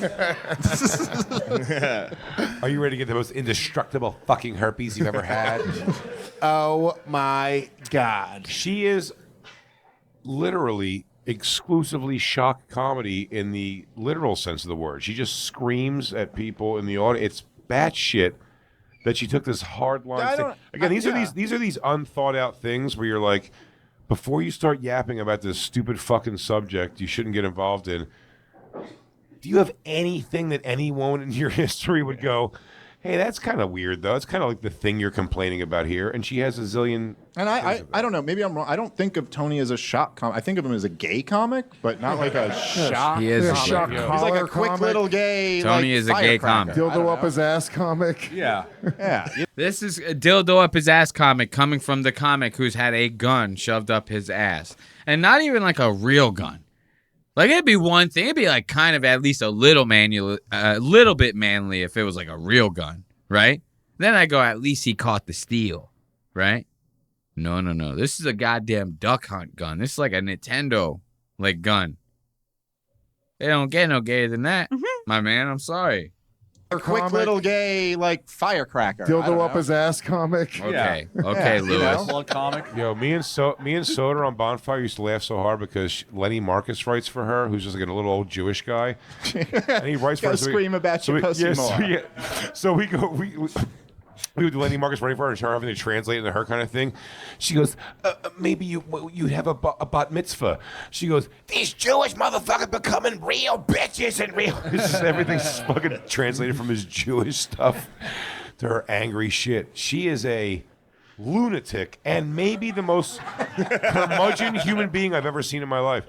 Are you ready to get the most indestructible fucking herpes you've ever had? Oh my God. She is literally exclusively shock comedy in the literal sense of the word. She just screams at people in the audience. It's batshit that she took this hard line thing. Again, these are these unthought out things where you're like, before you start yapping about this stupid fucking subject you shouldn't get involved in, do you have anything that any woman in your history would go, hey, that's kind of weird, though. It's kind of like the thing you're complaining about here. And she has a zillion... And I don't know. Maybe I'm wrong. I don't think of Tony as a shock comic. I think of him as a gay comic, but not like a shock He is a comic. shock He's like a quick comic. little gay Tony is a gay firecracker. comic. Dildo up his ass comic. Yeah. Yeah. This is a dildo up his ass comic coming from the comic who's had a gun shoved up his ass. And not even like a real gun. Like, it'd be one thing. It'd be like kind of at least a little bit manly if it was like a real gun, right? Then I go, at least he caught the steal, right? No. This is a goddamn duck hunt gun. This is like a Nintendo like gun. They don't get no gayer than that, my man. I'm sorry. A quick little gay like firecracker. Dildo up his ass comic. Okay, Yeah, Lewis. Blood comic. Yo, me and Soda on Bonfire used to laugh so hard because Lenny Marcus writes for her, who's just like a little old Jewish guy, and he writes for her. Gotta scream about your pussy more. So we go. We would do Lenny Marcus writing for her and her having to translate into her kind of thing. She goes, maybe you'd have a bat mitzvah. She goes, these Jewish motherfuckers becoming real bitches and real. It's just everything's fucking translated from his Jewish stuff to her angry shit. She is a lunatic and maybe the most curmudgeon human being I've ever seen in my life.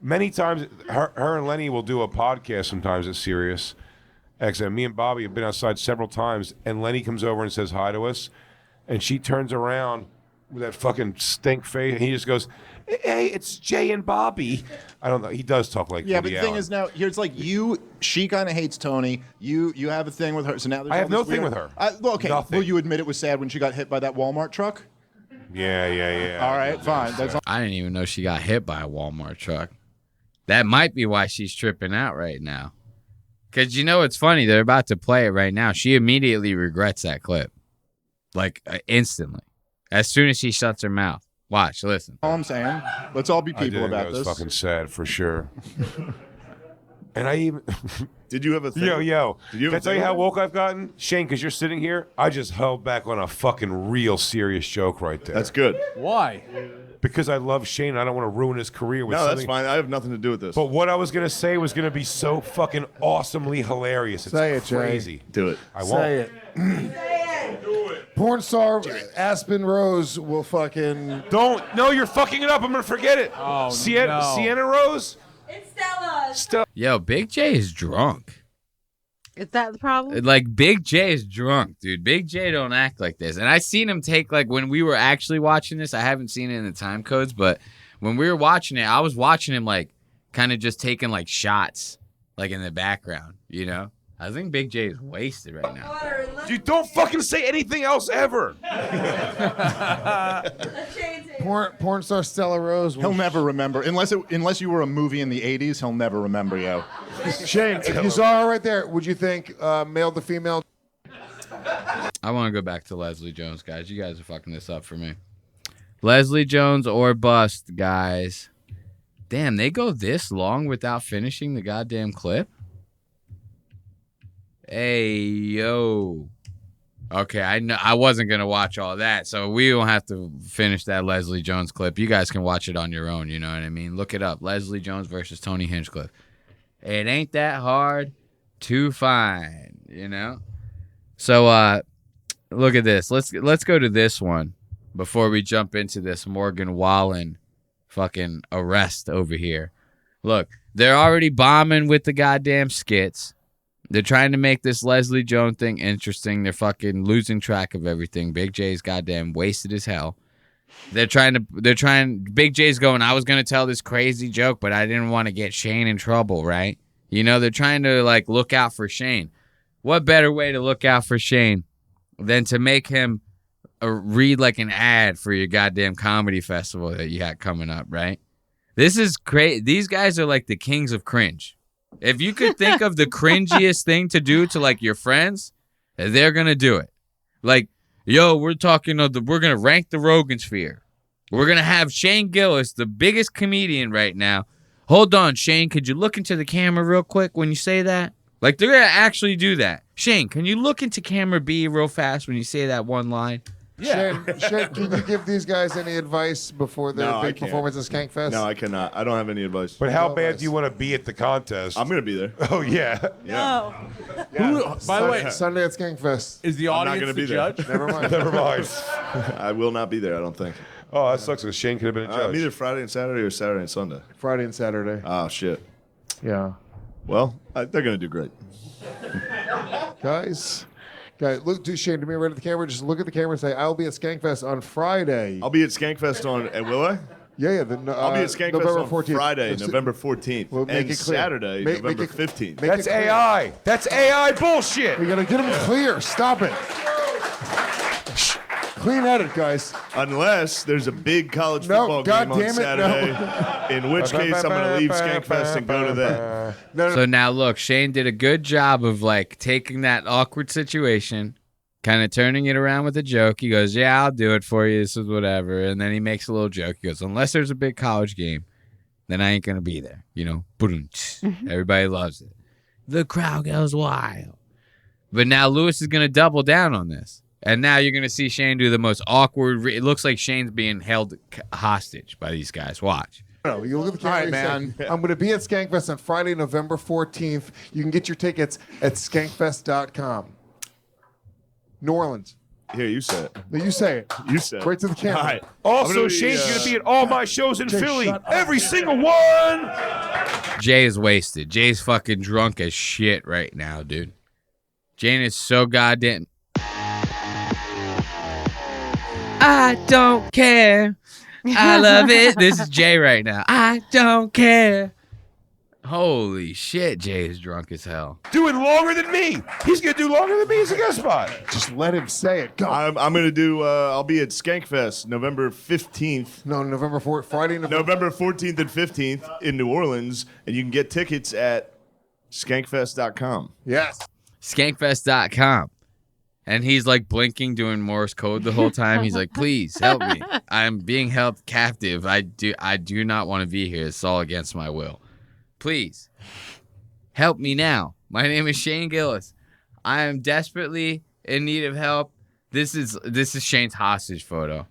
Many times, her and Lenny will do a podcast sometimes at Sirius XM. Me and Bobby have been outside several times, and Lenny comes over and says hi to us, and she turns around with that fucking stink face, and he just goes, hey, it's Jay and Bobby. I don't know. He does talk like Yeah, Woody but the thing Allen. is now, here's like she kind of hates Tony. You have a thing with her, so now there's I have all no this thing weird- with her. Well, okay, Nothing. will you admit it was sad when she got hit by that Walmart truck? Yeah. All right, fine. That's I didn't even know she got hit by a Walmart truck. That might be why she's tripping out right now. Because you know it's funny? They're about to play it right now. She immediately regrets that clip. Like, instantly. As soon as she shuts her mouth. Watch, listen. all I'm saying. Let's all be I people did. about It was this. fucking sad for sure. And I even Did you have a thing? Yo. Did you Can I tell you how woke I've gotten? Shane, because you're sitting here, I just held back on a fucking real serious joke right there. That's good. Why? Because I love Shane. I don't want to ruin his career with No, something. that's fine. I have nothing to do with this. But what I was going to say was going to be so fucking awesomely hilarious. It's Say it, Jay. crazy. Do it. I won't. Say it. Porn star Aspen Rose will fucking. Don't. No, you're fucking it up. I'm going to forget it. Oh, Sienna Rose? It's Stella. Yo, Big J is drunk. Is that the problem? Like, Big J is drunk, dude. Big J don't act like this. And I seen him take, like, when we were actually watching this, I haven't seen it in the time codes, but when we were watching it, I was watching him, like, kind of just taking, like, shots, like, in the background, you know? I think Big J is wasted right now. You don't fucking say anything else ever. Porn star Stella Rose. He'll never remember unless you were a movie in the '80s. He'll never remember you. Shane, if you saw her right there, would you think male to female? I want to go back to Leslie Jones, guys. You guys are fucking this up for me. Leslie Jones or bust, guys. Damn, they go this long without finishing the goddamn clip? Hey, yo. Okay, I wasn't going to watch all that, so we don't have to finish that Leslie Jones clip. You guys can watch it on your own, you know what I mean? Look it up. Leslie Jones versus Tony Hinchcliffe. It ain't that hard to find, you know? So, look at this. Let's go to this one before we jump into this Morgan Wallen fucking arrest over here. Look, they're already bombing with the goddamn skits. They're trying to make this Leslie Jones thing interesting. They're fucking losing track of everything. Big J's goddamn wasted as hell. Big J's going, I was going to tell this crazy joke, but I didn't want to get Shane in trouble, right? You know, they're trying to, like, look out for Shane. What better way to look out for Shane than to make him read, like, an ad for your goddamn comedy festival that you got coming up, right? This is crazy. These guys are, like, the kings of cringe. If you could think of the cringiest thing to do to, like, your friends, they're going to do it. Like, yo, we're going to rank the Rogan sphere. We're going to have Shane Gillis, the biggest comedian right now. Hold on, Shane, could you look into the camera real quick when you say that? Like, they're going to actually do that. Shane, can you look into camera B real fast when you say that one line? Yeah. Shane, can you give these guys any advice before their No, I big can't. performance at Skankfest? No, I cannot. I don't have any advice. But how bad do you want to be at the contest? I'm going to be there. Oh, yeah. No. By the way, Sunday at Skankfest. is the I'm not audience gonna the be there. judge? Never mind. Never mind. I will not be there, I don't think. Oh, that sucks because Shane could have been a judge. I'm either Friday and Saturday or Saturday and Sunday. Friday and Saturday. Oh, shit. Yeah. Well, they're going to do great. Guys, look, Shane, do me right at the camera. Just look at the camera and say, I'll be at Skankfest on Friday. I'll be at Skankfest and will I? Yeah. I'll be at Skankfest November on 14th. Friday, November 14th, We'll make and it clear. Saturday, Make November it- 15th. That's AI. That's AI bullshit. We gotta get them clear. Stop it. Shh. Clean at it, guys. Unless there's a big college No, football God game on damn it, Saturday, in which case I'm going to leave Skankfest and go to that. So now look, Shane did a good job of like taking that awkward situation, kind of turning it around with a joke. He goes, "Yeah, I'll do it for you. This is whatever." And then he makes a little joke. He goes, "Unless there's a big college game, then I ain't gonna be there." You know, everybody loves it. The crowd goes wild. But now Lewis is gonna double down on this. And now you're going to see Shane do the most awkward. It looks like Shane's being held hostage by these guys. Watch. No, you look at the camera. All right, man. I'm going to be at Skankfest on Friday, November 14th. You can get your tickets at skankfest.com. New Orleans. Here, you say it. No, you say it. You say it. Right to the camera. All right. Also, Shane's going to be at all my shows in Jay, Philly. shut up. Every single one. Jay is wasted. Jay's fucking drunk as shit right now, dude. Jane is so goddamn. I don't care. I love it. This is Jay right now. I don't care. Holy shit, Jay is drunk as hell. Doing longer than me. He's going to do longer than me as a guest spot. Just let him say it. Go. I'm going to do, I'll be at Skankfest November 15th. No, Friday, November 14th and 15th in New Orleans, and you can get tickets at skankfest.com. Yes. Skankfest.com. And he's like blinking, doing Morse code the whole time. He's like, "Please help me. I'm being held captive. I do not want to be here. It's all against my will. Please help me now. My name is Shane Gillis. I am desperately in need of help. This is Shane's hostage photo.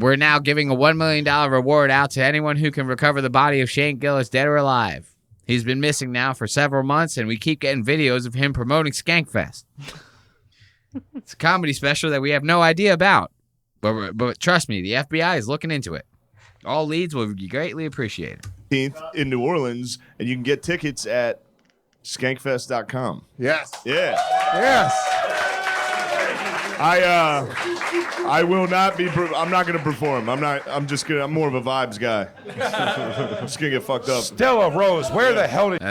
We're now giving a $1 million reward out to anyone who can recover the body of Shane Gillis, dead or alive. He's been missing now for several months, and we keep getting videos of him promoting Skankfest. It's a comedy special that we have no idea about. But trust me, the FBI is looking into it. All leads will be greatly appreciated. In New Orleans, and you can get tickets at skankfest.com. Yes. Yeah. Yes. I will not be. I'm not going to perform. I'm more of a vibes guy. I'm just going to get fucked up. Stella Rose, where the hell did...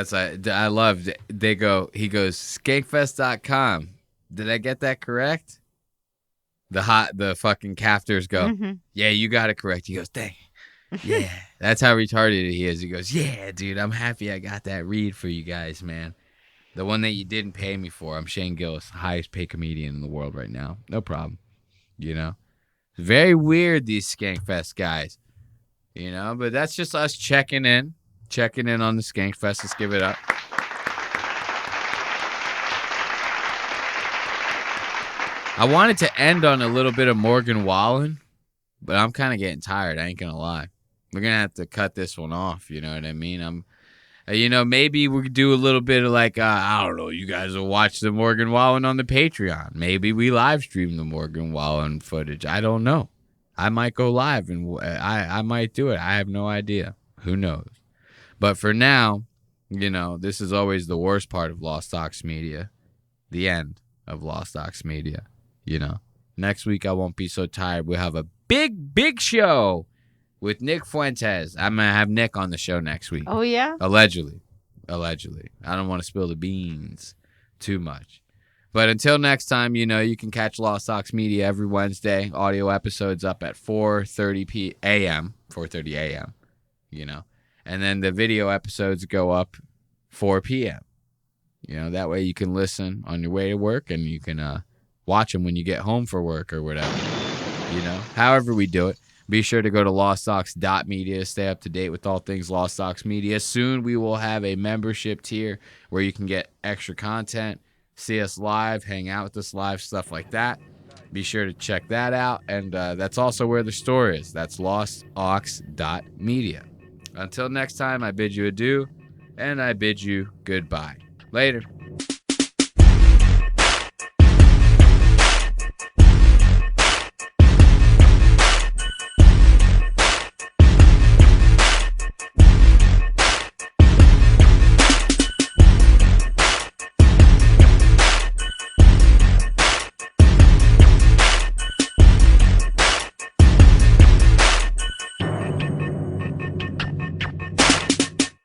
I love. He goes skankfest.com. Did I get that correct? The fucking cafters go, "Yeah, you got it correct." He goes, "Dang. Yeah." That's how retarded he is. He goes, "Yeah, dude, I'm happy I got that read for you guys, man. The one that you didn't pay me for. I'm Shane Gillis, the highest paid comedian in the world right now. No problem." You know? Very weird, these Skankfest guys. You know? But that's just us checking in on the Skankfest. Let's give it up. I wanted to end on a little bit of Morgan Wallen, but I'm kind of getting tired. I ain't going to lie. We're going to have to cut this one off. You know what I mean? Maybe we could do a little bit of like, I don't know, you guys will watch the Morgan Wallen on the Patreon. Maybe we live stream the Morgan Wallen footage. I don't know. I might go live and I might do it. I have no idea. Who knows? But for now, this is always the worst part of Lost Ox Media. The end of Lost Ox Media. Next week I won't be so tired. We'll have a big show with Nick Fuentes. I'm going to have Nick on the show next week. Oh, yeah? Allegedly. I don't want to spill the beans too much. But until next time, you can catch Lost Ox Media every Wednesday. Audio episodes up at 4:30 a.m. And then the video episodes go up 4 p.m. That way you can listen on your way to work and you can watch them when you get home for work or whatever. However we do it. Be sure to go to lostox.media to stay up to date with all things Lost Ox Media. Soon we will have a membership tier where you can get extra content, see us live, hang out with us live, stuff like that. Be sure to check that out. And that's also where the store is. That's lostox.media. Until next time, I bid you adieu, and I bid you goodbye. Later.